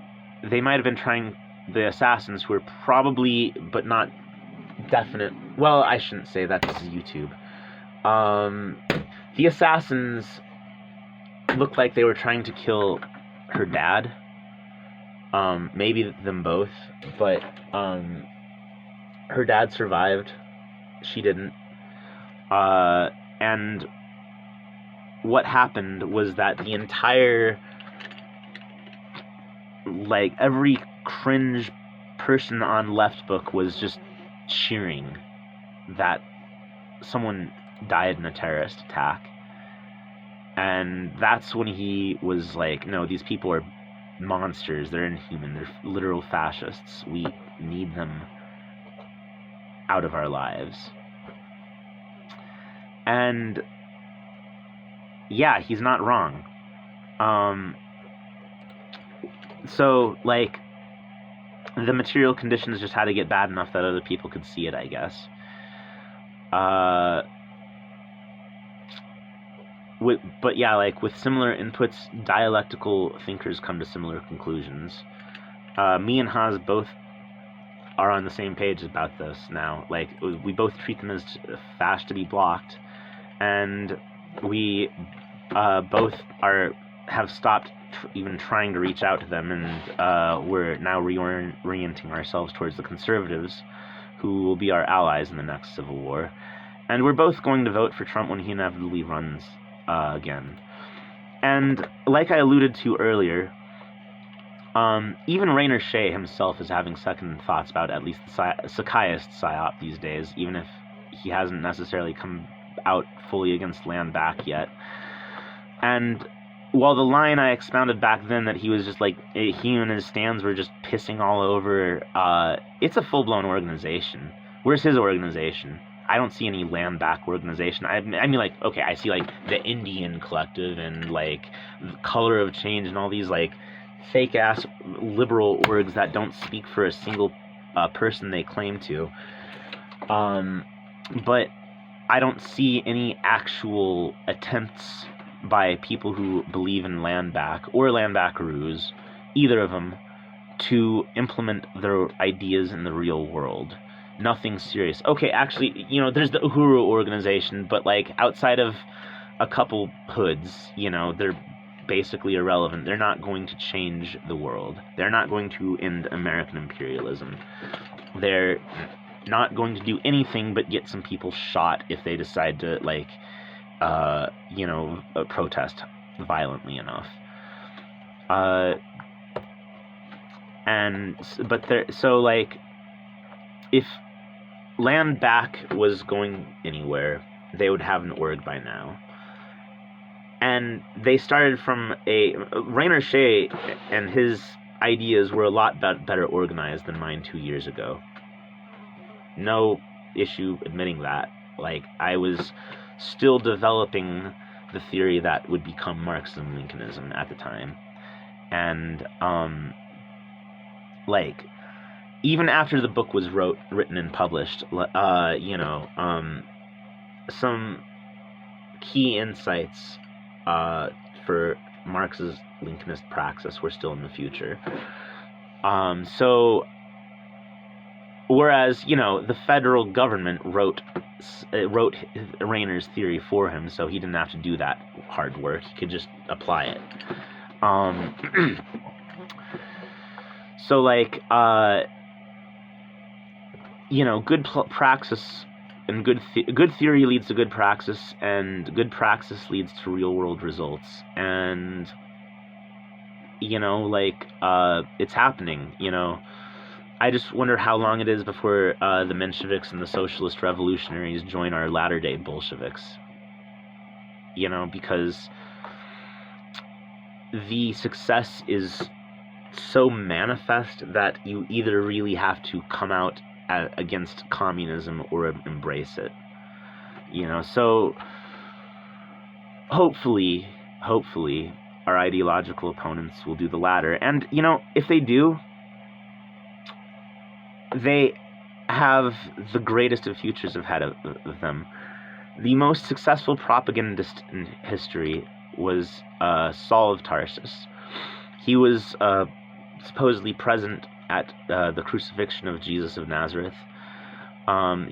have been trying, the assassins who were probably, but not definite. Well, I shouldn't say that. This is YouTube. The assassins looked like they were trying to kill her dad. Maybe them both, but her dad survived. She didn't. And what happened was that the entire, like, every cringe person on Left Book was just cheering that someone died in a terrorist attack. And that's when he was like, no, these people are monsters, they're inhuman, they're literal fascists, we need them out of our lives. And yeah, he's not wrong. So like, the material conditions just had to get bad enough that other people could see it, I guess. But yeah, like with similar inputs, dialectical thinkers come to similar conclusions. Me and Haas both are on the same page about this now. Like, we both treat them as fast to be blocked, and we both have stopped even trying to reach out to them, and we're now reorienting ourselves towards the conservatives, who will be our allies in the next civil war. And we're both going to vote for Trump when he inevitably runs again. And like I alluded to earlier, even Rainer Shea himself is having second thoughts about at least the Psychiast psyop these days, even if he hasn't necessarily come out fully against land back yet. And while the line I expounded back then that he was just like, he and his stands were just pissing all over, it's a full-blown organization. Where's his organization? I don't see any land back organization. I mean, like, okay, I see like the Indian Collective and like Color of Change and all these like fake ass liberal orgs that don't speak for a single person they claim to. But I don't see any actual attempts by people who believe in land back or land backaroos, either of them, to implement their ideas in the real world. Nothing serious. Okay, actually, you know, there's the Uhuru organization, but like outside of a couple hoods, you know, they're basically irrelevant. They're not going to change the world. They're not going to end American imperialism. They're not going to do anything but get some people shot if they decide to, like, you know, protest violently enough. So like, if land back was going anywhere, they would have an org by now. And they started from Rainer Shea and his ideas were a lot better organized than mine 2 years ago. No issue admitting that. Like, I was still developing the theory that would become Marxism-Lincolnism at the time. And, like, even after the book was written and published, you know, some key insights for Marx's Lincolnist praxis were still in the future. So, whereas, you know, the federal government wrote Rainer's theory for him, so he didn't have to do that hard work. He could just apply it. So, like, you know, good praxis and good theory leads to good praxis, and good praxis leads to real world results. And it's happening. I just wonder how long it is before the Mensheviks and the socialist revolutionaries join our latter-day Bolsheviks. Because the success is so manifest that you either really have to come out against communism or embrace it. So hopefully our ideological opponents will do the latter. And, if they do, they have the greatest of futures ahead of them. The most successful propagandist in history was Saul of Tarsus. He was supposedly present at the crucifixion of Jesus of Nazareth.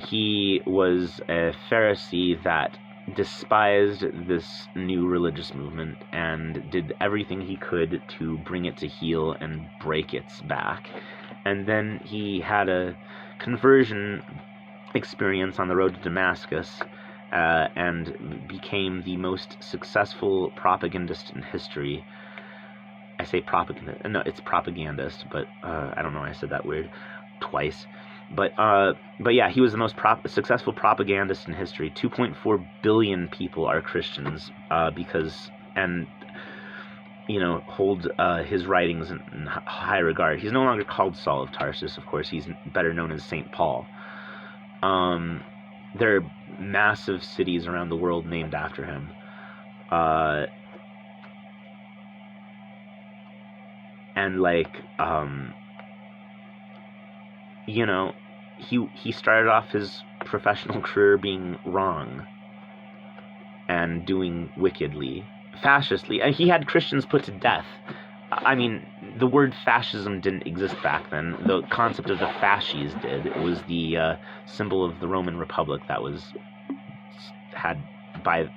He was a Pharisee that despised this new religious movement and did everything he could to bring it to heel and break its back. And then he had a conversion experience on the road to Damascus and became the most successful propagandist in history. I say propaganda. No, it's propagandist, but I don't know why I said that weird twice. But yeah, he was the most successful propagandist in history. 2.4 billion people are Christians hold his writings in high regard. He's no longer called Saul of Tarsus, of course. He's better known as St. Paul. There are massive cities around the world named after him. He started off his professional career being wrong and doing wickedly, fascistly. And he had Christians put to death. I mean, the word fascism didn't exist back then. The concept of the fasces did. It was the symbol of the Roman Republic that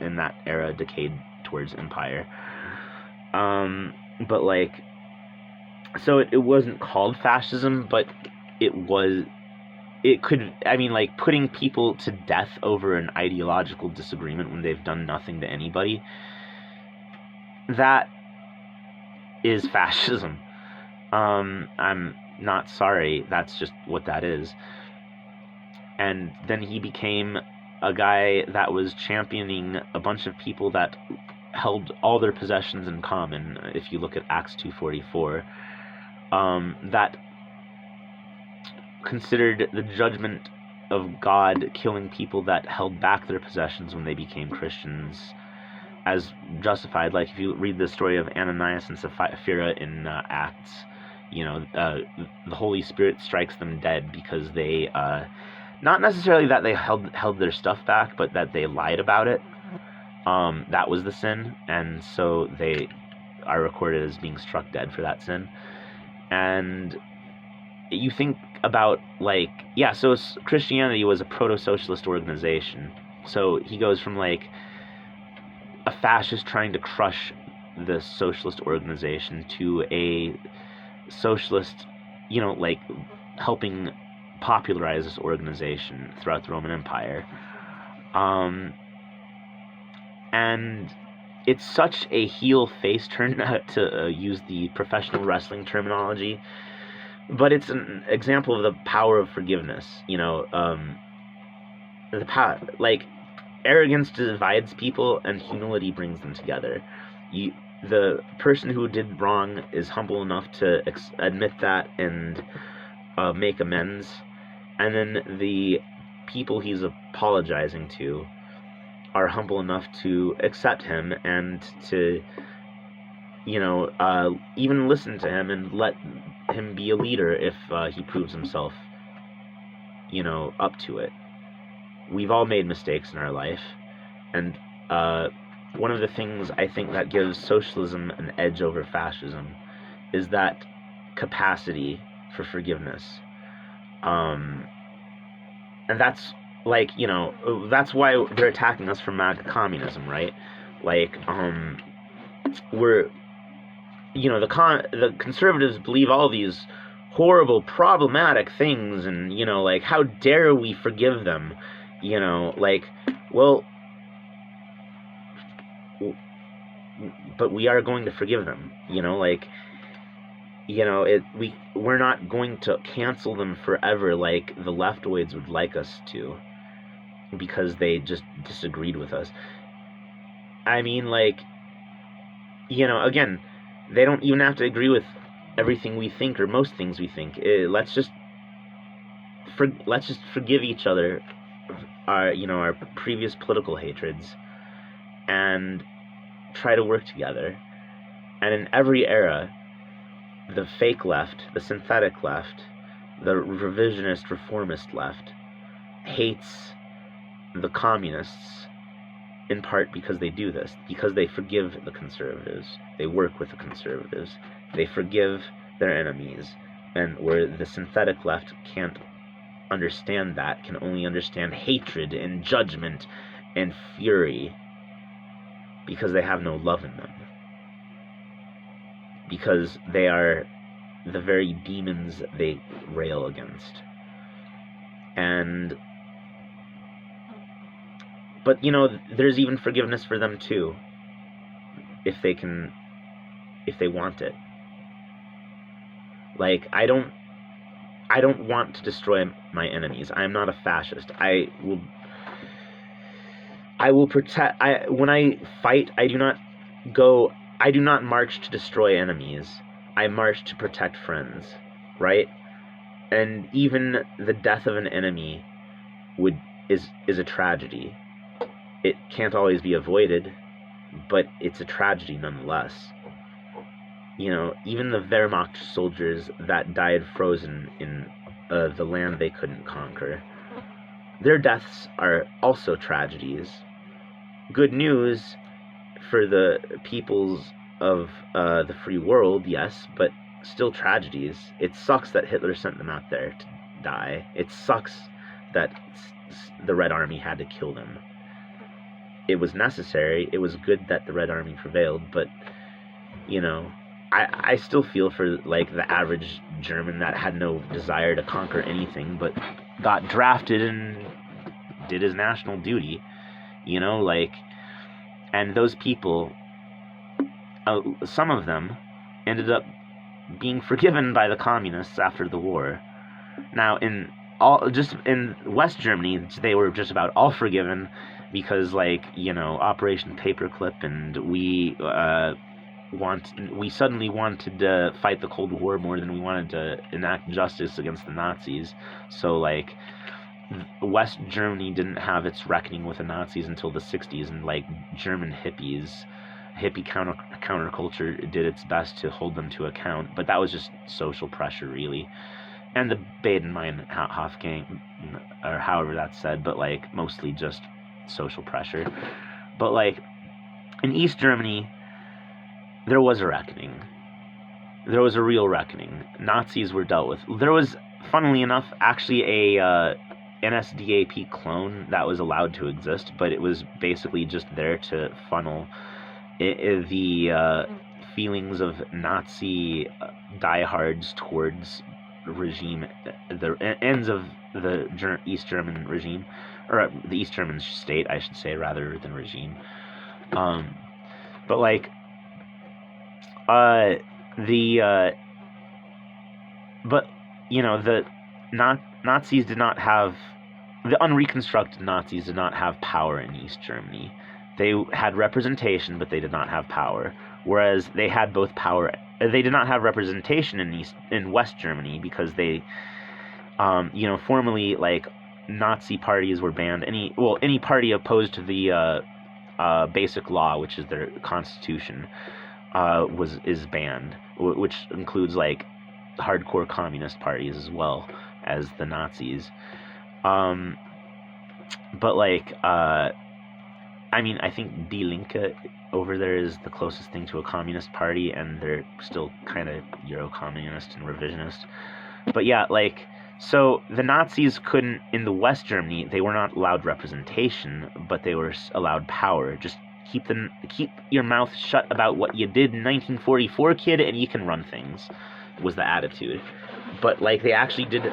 in that era decayed towards empire. So it wasn't called fascism, but putting people to death over an ideological disagreement when they've done nothing to anybody, that is fascism. I'm not sorry, that's just what that is. And then he became a guy that was championing a bunch of people that held all their possessions in common. If you look at Acts 2:44, that considered the judgment of God killing people that held back their possessions when they became Christians as justified. Like if you read the story of Ananias and Sapphira in Acts, the Holy Spirit strikes them dead because they, not necessarily that they held their stuff back, but that they lied about it. That was the sin, and so they are recorded as being struck dead for that sin. And you think about so Christianity was a proto-socialist organization. So he goes from a fascist trying to crush the socialist organization to a socialist, helping popularize this organization throughout the Roman Empire. And it's such a heel-face turn to use the professional wrestling terminology, but it's an example of the power of forgiveness. The power, arrogance divides people and humility brings them together. The person who did wrong is humble enough to admit that and make amends, and then the people he's apologizing to are humble enough to accept him and to even listen to him and let him be a leader if he proves himself up to it. We've all made mistakes in our life, and one of the things I think that gives socialism an edge over fascism is that capacity for forgiveness. And that's that's why they're attacking us for MAGA communism, right? We're the conservatives believe all these horrible, problematic things, and how dare we forgive them? you know, like, well, but we are going to forgive them, you know, like, you know, we're not going to cancel them forever like the leftoids would like us to, because they just disagreed with us. I mean, like, you know, again, they don't even have to agree with everything we think or most things we think. Let's just forgive each other our previous political hatreds, and try to work together. And in every era, the fake left, the synthetic left, the revisionist reformist left hates the communists, in part because they do this, because they forgive the conservatives, they work with the conservatives, they forgive their enemies, and where the synthetic left can't understand that, can only understand hatred and judgment and fury, because they have no love in them, because they are the very demons they rail against. But, you know, there's even forgiveness for them too, if they want it. Like, I don't want to destroy my enemies. I am not a fascist. I will protect. When I fight, I do not march to destroy enemies. I march to protect friends, right? And even the death of an enemy is a tragedy. It can't always be avoided, but it's a tragedy nonetheless. You know, even the Wehrmacht soldiers that died frozen in the land they couldn't conquer, their deaths are also tragedies. Good news for the peoples of the free world, yes, but still tragedies. It sucks that Hitler sent them out there to die. It sucks that the Red Army had to kill them. It was necessary. It was good that the Red Army prevailed, but, you know, I still feel for, like, the average German that had no desire to conquer anything, but got drafted and did his national duty, you know, like, and those people, some of them ended up being forgiven by the communists after the war. Now, in West Germany, they were just about all forgiven, because, like, you know, Operation Paperclip, and we suddenly wanted to fight the Cold War more than we wanted to enact justice against the Nazis. So, like, West Germany didn't have its reckoning with the Nazis until the 60s, and, like, German hippie counterculture did its best to hold them to account, but that was just social pressure, really. And the Baden-Meinhof gang, or however that's said, but, like, mostly just social pressure. But, like, in East Germany, there was a reckoning. There was a real reckoning. Nazis were dealt with. There was, funnily enough, actually a NSDAP clone that was allowed to exist, but it was basically just there to funnel the feelings of Nazi diehards towards regime, the ends of the East German regime, or the East German state, I should say, rather than regime. But, like, but, you know, the Nazis did not have, the unreconstructed Nazis did not have power in East Germany. They had representation, but they did not have power. Whereas they had both power. They did not have representation in West Germany, because they, you know, formally, like, Nazi parties were banned. Any party opposed to the basic law, which is their constitution, is banned, which includes, like, hardcore communist parties as well as the Nazis. But, like, I mean, I think Die Linke over there is the closest thing to a communist party, and they're still kind of Euro-communist and revisionist. But yeah, like, so the Nazis couldn't, in the West Germany, they were not allowed representation, but they were allowed power. Just keep your mouth shut about what you did in 1944, kid, and you can run things, was the attitude. but like they actually did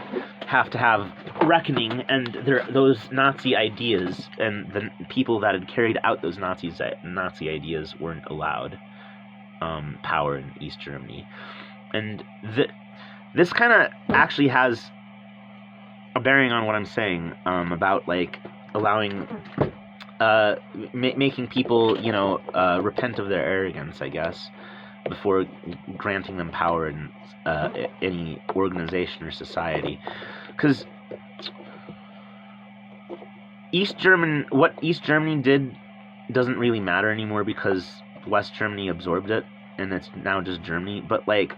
have to have reckoning, and those Nazi ideas and the people that had carried out those Nazi ideas weren't allowed power in East Germany. And this kind of actually has a bearing on what I'm saying about like allowing making people, repent of their arrogance, I guess, before granting them power in any organization or society. Because what East Germany did doesn't really matter anymore, because West Germany absorbed it, and it's now just Germany. But like,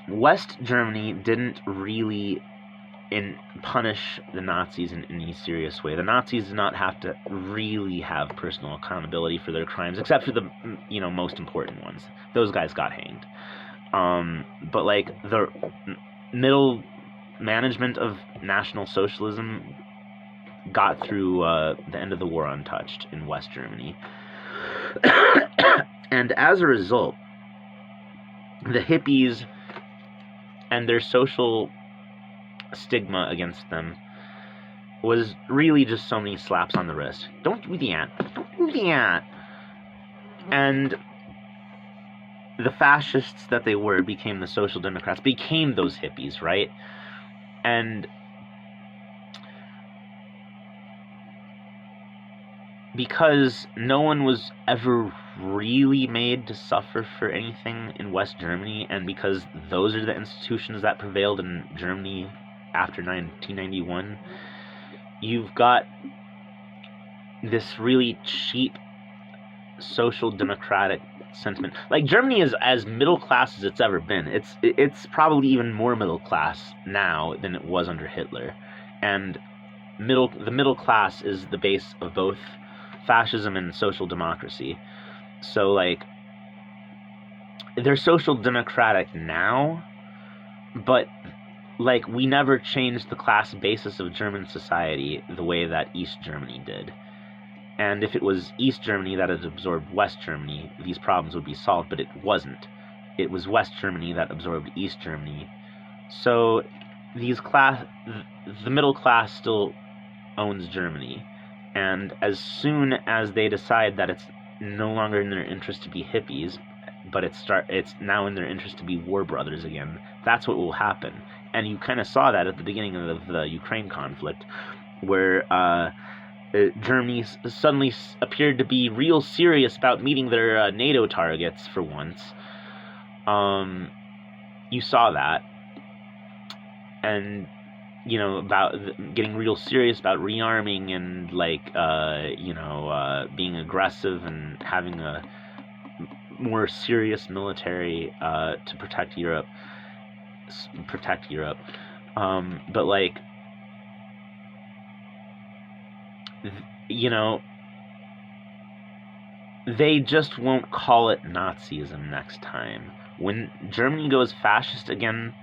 West Germany didn't really punish the Nazis in any serious way. The Nazis did not have to really have personal accountability for their crimes, except for the most important ones. Those guys got hanged. But like the middle management of National Socialism got through the end of the war untouched in West Germany. And as a result, the hippies and their social stigma against them was really just so many slaps on the wrist. Don't do that. Don't do that. And the fascists that they were became the social democrats, became those hippies, right? And because no one was ever really made to suffer for anything in West Germany, and because those are the institutions that prevailed in Germany after 1991, you've got this really cheap social democratic sentiment. Like, Germany is as middle class as it's ever been. It's probably even more middle class now than it was under Hitler. And the middle class is the base of both fascism and social democracy. So like, they're social democratic now, but like, we never changed the class basis of German society the way that East Germany did. And if it was East Germany that had absorbed West Germany, these problems would be solved, but it wasn't. It was West Germany that absorbed East Germany. So the middle class still owns Germany. And as soon as they decide that it's no longer in their interest to be hippies, but it's now in their interest to be war brothers again, that's what will happen. And you kind of saw that at the beginning of the Ukraine conflict, where Germany suddenly appeared to be real serious about meeting their NATO targets for once. You saw that. And, about getting real serious about rearming and, like, being aggressive and having a more serious military to protect Europe. But, like, they just won't call it Nazism next time. When Germany goes fascist again,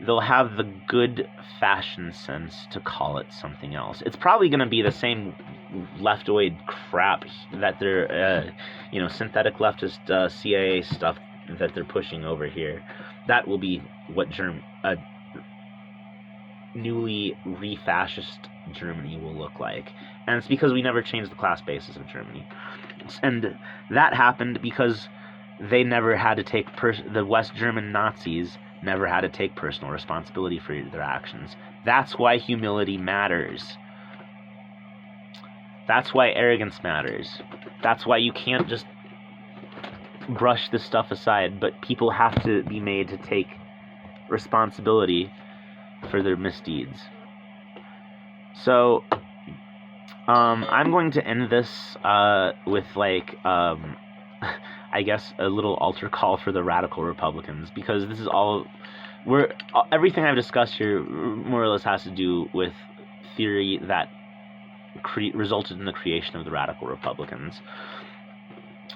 they'll have the good fashion sense to call it something else. It's probably going to be the same leftoid crap that they're, synthetic leftist CIA stuff that they're pushing over here. That will be what newly re-fascist Germany will look like. And it's because we never changed the class basis of Germany. And that happened because they never had to take the West German Nazis never had to take personal responsibility for their actions. That's why humility matters. That's why arrogance matters. That's why you can't just brush this stuff aside, but people have to be made to take responsibility for their misdeeds. So, I'm going to end this with, like, I guess a little altar call for the radical Republicans, because this is everything I've discussed here more or less has to do with theory that resulted in the creation of the radical Republicans.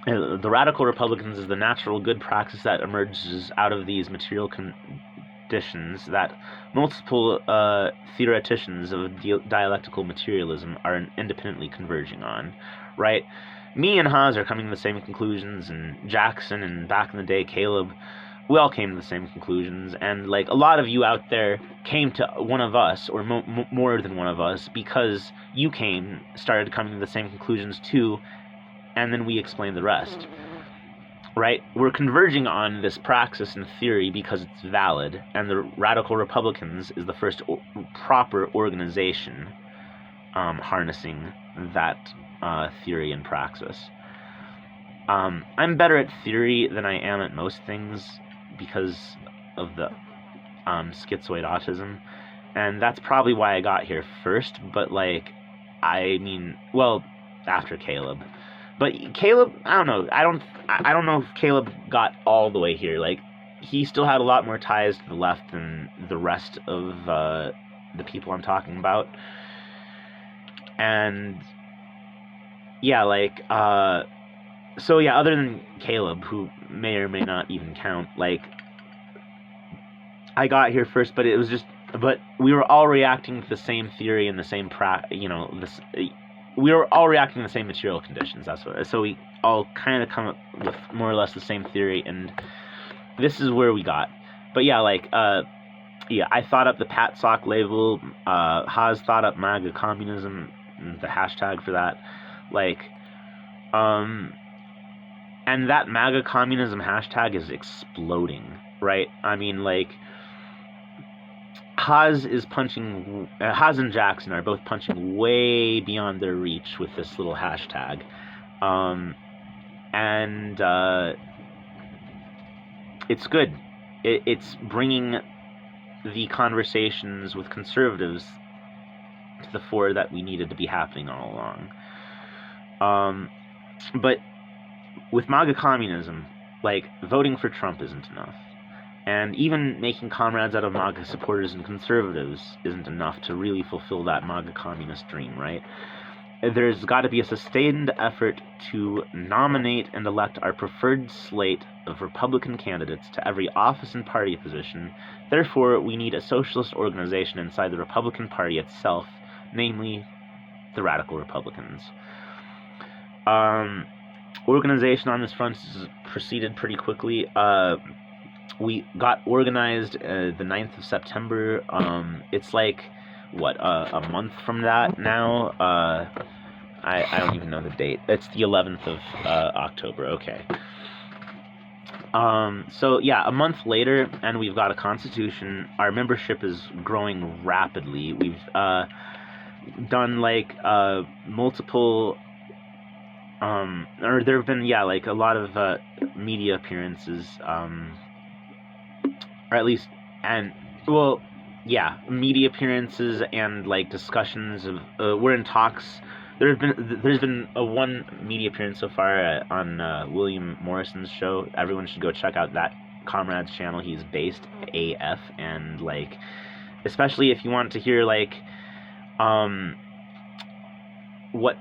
The radical Republicans is the natural good praxis that emerges out of these material conditions that multiple theoreticians of dialectical materialism are independently converging on, right? Me and Haas are coming to the same conclusions, and Jackson, and back in the day Caleb, we all came to the same conclusions, and like a lot of you out there came to one of us, or more than one of us, because you started coming to the same conclusions too, and then we explained the rest. Right? We're converging on this praxis in theory because it's valid, and the Radical Republicans is the first proper organization harnessing that theory and praxis. I'm better at theory than I am at most things because of the schizoid autism, and that's probably why I got here first, but like, I mean, well, after Caleb. But Caleb, I don't know. I don't know if Caleb got all the way here. Like, he still had a lot more ties to the left than the rest of the people I'm talking about. And yeah, like, so yeah, other than Caleb, who may or may not even count, like, I got here first, but it was just, but we were all reacting to the same theory and the same we were all reacting to the same material conditions. That's what. So we all kind of come up with more or less the same theory, and this is where we got. But yeah, like, yeah, I thought up the Pat Sock label. Haas thought up MAGA communism, the hashtag for that. Like, and that MAGA communism hashtag is exploding, right? I mean, like, Haas and Jackson are both punching way beyond their reach with this little hashtag. And it's good. It's bringing the conversations with conservatives to the fore that we needed to be happening all along. But with MAGA communism, like, voting for Trump isn't enough. And even making comrades out of MAGA supporters and conservatives isn't enough to really fulfill that MAGA communist dream, right? There's got to be a sustained effort to nominate and elect our preferred slate of Republican candidates to every office and party position. Therefore, we need a socialist organization inside the Republican Party itself, namely the Radical Republicans. Organization on this front has proceeded pretty quickly. We got organized the 9th of September. It's like, what, a month from that now? I don't even know the date. It's the 11th of October, okay. So, yeah, a month later, and we've got a constitution. Our membership is growing rapidly. We've done, like, multiple... or there have been, yeah, like, a lot of media appearances, or at least, and, well, yeah, media appearances and, like, discussions of, we're in talks. There's been one media appearance so far on William Morrison's show. Everyone should go check out that comrade's channel. He's based AF, and, like, especially if you want to hear, like, what,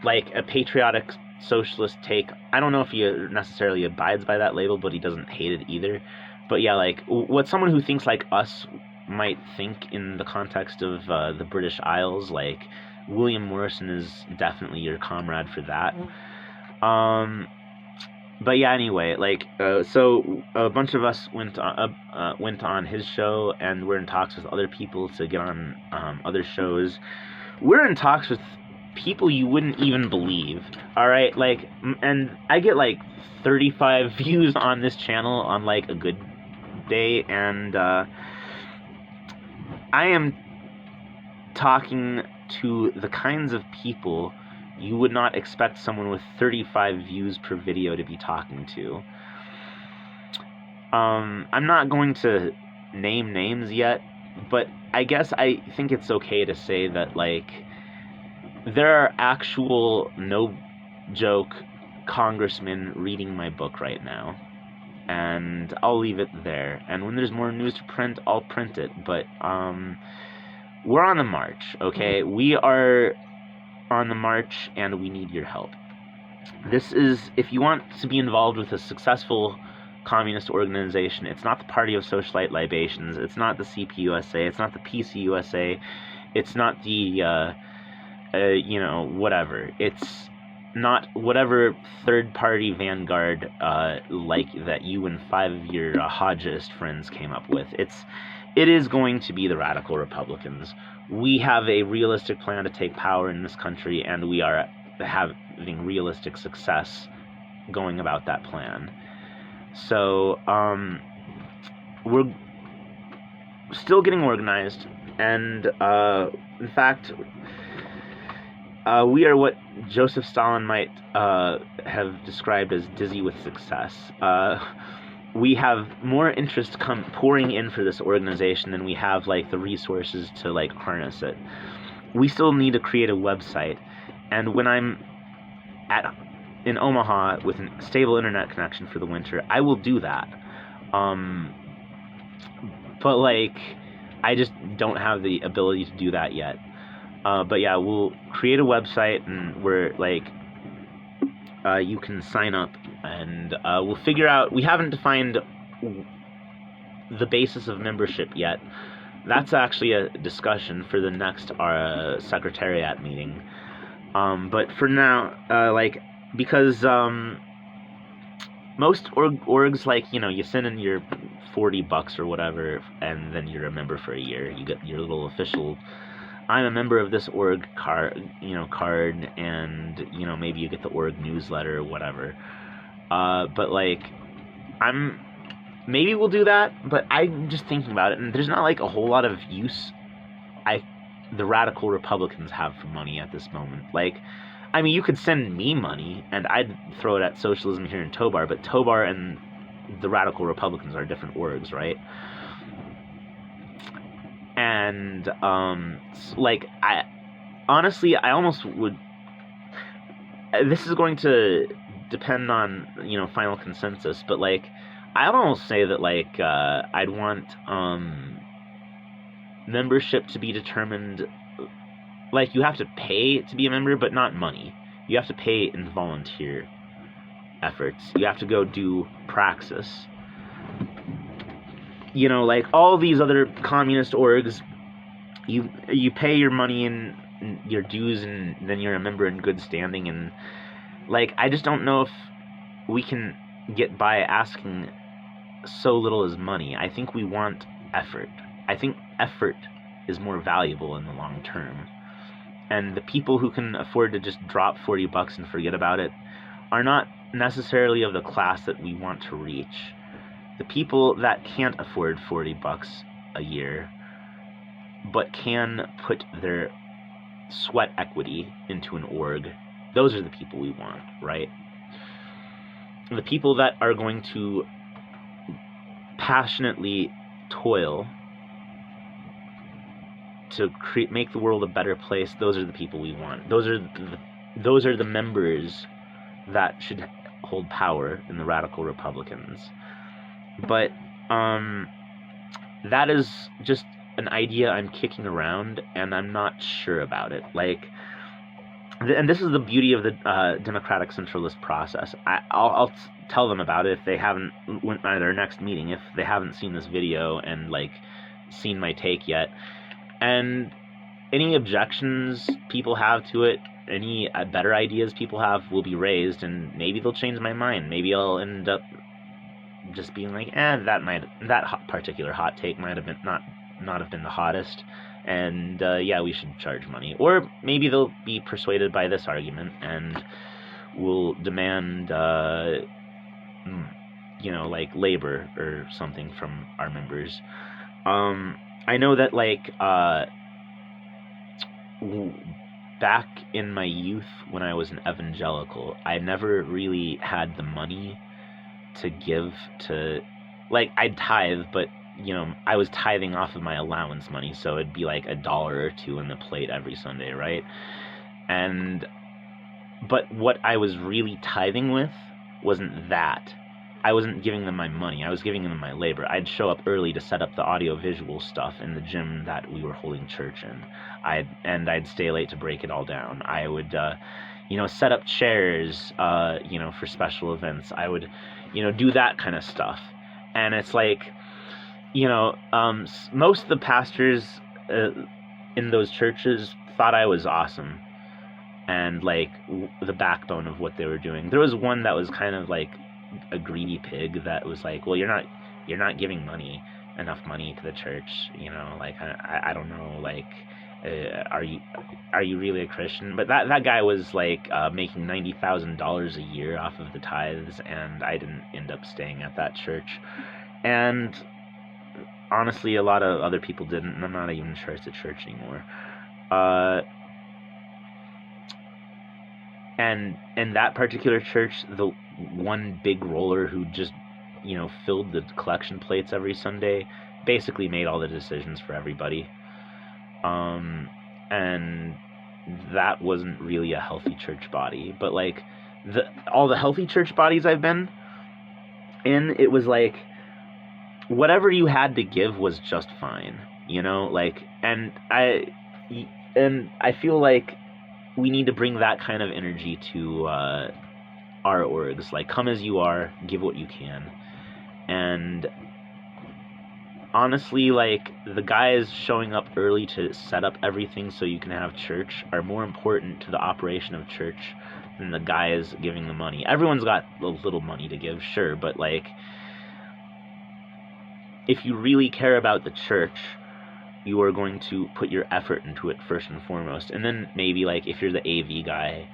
like, a patriotic socialist take. I don't know if he necessarily abides by that label, but he doesn't hate it either. But yeah, like, what someone who thinks like us might think in the context of the British Isles, like, William Morrison is definitely your comrade for that. But yeah, anyway, like, so a bunch of us went on his show, and we're in talks with other people to get on other shows. We're in talks with people you wouldn't even believe, alright? Like, and I get, like, 35 views on this channel on, like, a good day, and I am talking to the kinds of people you would not expect someone with 35 views per video to be talking to. I'm not going to name names yet, but I guess I think it's okay to say that, like, there are actual, no joke, congressmen reading my book right now. And I'll leave it there. And when there's more news to print, I'll print it. But we're on the march, okay? We are on the march, and we need your help. This is, if you want to be involved with a successful communist organization, it's not the Party of Socialite Libations, it's not the CPUSA, it's not the PCUSA, it's not the, you know, whatever. It's not whatever third-party vanguard like that you and 5 of your Hodgeist friends came up with. It is going to be the radical Republicans. We have a realistic plan to take power in this country, and we are having realistic success going about that plan. So we're still getting organized, and in fact, we are what Joseph Stalin might have described as dizzy with success. We have more interest pouring in for this organization than we have like the resources to like harness it. We still need to create a website, and when I'm in Omaha with a stable internet connection for the winter, I will do that. But like, I just don't have the ability to do that yet. But yeah, we'll create a website, and we're like, you can sign up, and we'll figure out. We haven't defined the basis of membership yet. That's actually a discussion for the next secretariat meeting. But for now, because most orgs, like, you send in your $40 or whatever, and then you're a member for a year. You get your little official, I'm a member of this org card, and maybe you get the org newsletter or whatever. But like, maybe we'll do that, but I'm just thinking about it, and there's not like a whole lot of use the radical Republicans have for money at this moment. Like, I mean, you could send me money, and I'd throw it at socialism here in Tobar, but Tobar and the radical Republicans are different orgs, right? And, I almost would... This is going to depend on, final consensus, but, like, I'd almost say that, like, I'd want, membership to be determined... Like, you have to pay to be a member, but not money. You have to pay in volunteer efforts. You have to go do Praxis. Like all these other communist orgs, you pay your money and your dues, and then you're a member in good standing. And, like, I just don't know if we can get by asking so little as money. I think we want effort. I think effort is more valuable in the long term. And the people who can afford to just drop $40 and forget about it are not necessarily of the class that we want to reach. The people that can't afford $40 a year, but can put their sweat equity into an org, those are the people we want, right? The people that are going to passionately toil to make the world a better place, those are the people we want. Those are the members that should hold power in the radical Republicans. But that is just an idea I'm kicking around, and I'm not sure about it. Like, and this is the beauty of the democratic centralist process. I'll tell them about it if they haven't went by their next meeting, if they haven't seen this video and like seen my take yet. And any objections people have to it, any better ideas people have, will be raised, and maybe they'll change my mind. Maybe I'll end up just being like, that particular hot take might have been not have been the hottest, and yeah, we should charge money. Or maybe they'll be persuaded by this argument and will demand, like labor or something from our members. I know that, like, back in my youth when I was an evangelical, I never really had the money to give to, like, I'd tithe, but, I was tithing off of my allowance money, so it'd be like $1 or $2 in the plate every Sunday, right? But what I was really tithing with wasn't that. I wasn't giving them my money. I was giving them my labor. I'd show up early to set up the audio-visual stuff in the gym that we were holding church in. I'd stay late to break it all down. I would, set up chairs, for special events. I would, do that kind of stuff. And it's like, most of the pastors in those churches thought I was awesome. and like the backbone of what they were doing. There was one that was kind of like a greedy pig that was like, well, you're not giving enough money to the church, like I don't know, like are you really a Christian? But that guy was like making $90,000 a year off of the tithes, and I didn't end up staying at that church. And honestly, a lot of other people didn't, and I'm not even sure it's a church anymore. And in that particular church, the one big roller who just, filled the collection plates every Sunday basically made all the decisions for everybody. And that wasn't really a healthy church body. But like all the healthy church bodies I've been in, it was like whatever you had to give was just fine, like, and I feel like we need to bring that kind of energy to our orgs. Like, come as you are, give what you can. And honestly, like, the guys showing up early to set up everything so you can have church are more important to the operation of church than the guys giving the money. Everyone's got a little money to give, sure, but like, if you really care about the church, you are going to put your effort into it first and foremost. And then maybe, like, if you're the AV guy,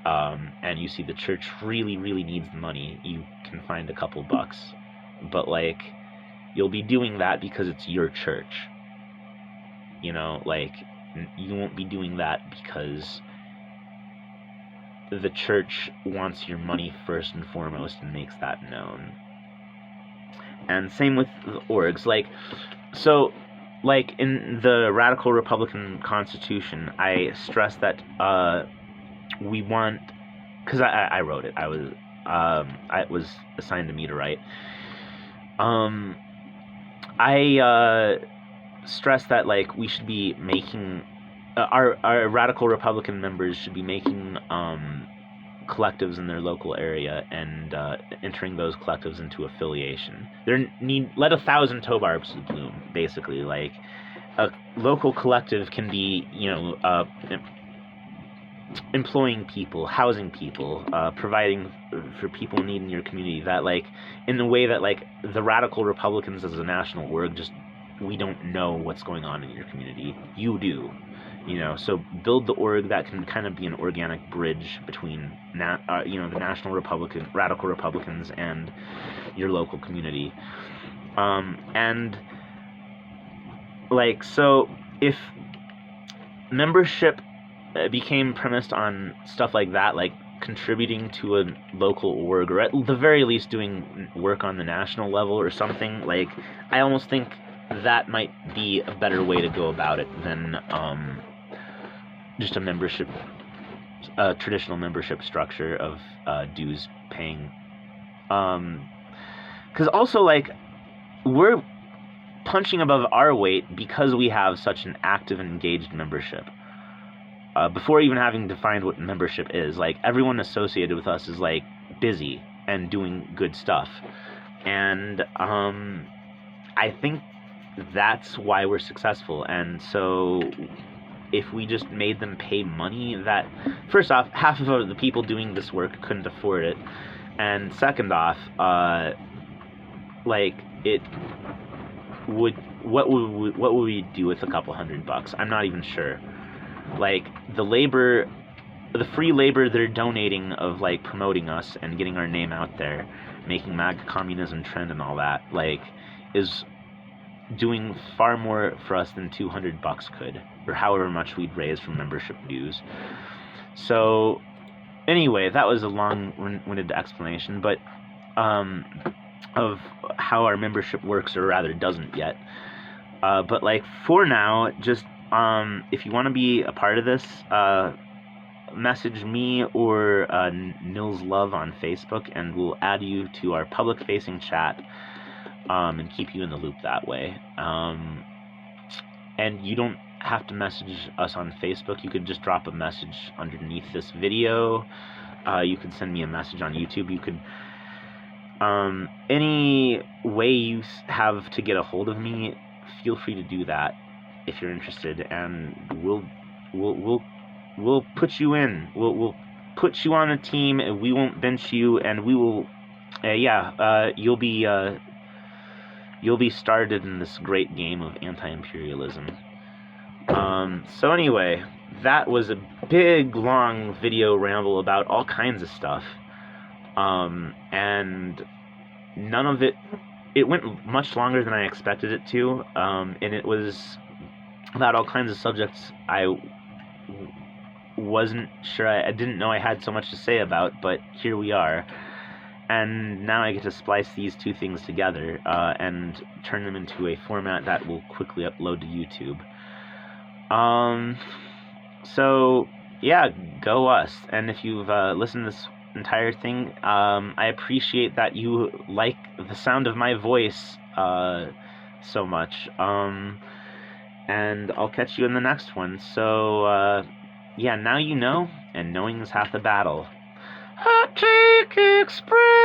and you see the church really, really needs the money, you can find a couple bucks. But, like, you'll be doing that because it's your church. Like, you won't be doing that because the church wants your money first and foremost and makes that known. And same with the orgs. Like, so, like, in the Radical Republican Constitution, I stress that we want, because I wrote it. It was assigned to me to write. I stress that, like, we should be making our Radical Republican members should be making collectives in their local area and entering those collectives into affiliation. Let 1,000 tobarbs bloom, basically. Like, a local collective can be, employing people, housing people, providing for people in need in your community. That, like, in the way that, like, the Radical Republicans as a national org, we don't know what's going on in your community. You do. So build the org that can kind of be an organic bridge between, the national Radical Republicans and your local community. And, like, so if membership became premised on stuff like that, like contributing to a local org, or at the very least doing work on the national level or something, like, I almost think that might be a better way to go about it than just a membership, traditional membership structure of dues paying. Because also, like, we're punching above our weight because we have such an active and engaged membership. Before even having defined what membership is, like, everyone associated with us is, like, busy and doing good stuff. And I think that's why we're successful. And so if we just made them pay money, that, first off, half of the people doing this work couldn't afford it, and second off, like, it would, what would we do with a couple $100? I'm not even sure. Like, the free labor they're donating of, like, promoting us and getting our name out there, making MAGA communism trend and all that, like, is doing far more for us than $200 could, or however much we'd raise from membership dues. So anyway, that was a long-winded explanation, but of how our membership works, or rather doesn't yet. But, like, for now, just if you want to be a part of this, message me or Nils Love on Facebook, and we'll add you to our public-facing chat, and keep you in the loop that way. And you don't have to message us on Facebook. You could just drop a message underneath this video. You could send me a message on YouTube. You could, any way you have to get a hold of me, feel free to do that if you're interested, and we'll we'll put you in. We'll put you on a team, and we won't bench you, and we will. You'll be started in this great game of anti-imperialism. So anyway, that was a big, long video ramble about all kinds of stuff. And none of it went much longer than I expected it to, and it was about all kinds of subjects I wasn't sure, I didn't know I had so much to say about, but here we are. And now I get to splice these two things together and turn them into a format that will quickly upload to YouTube. So, yeah, go us. And if you've listened to this entire thing, I appreciate that you like the sound of my voice so much. And I'll catch you in the next one. So, yeah, now you know, and knowing is half the battle. Hot Take Express!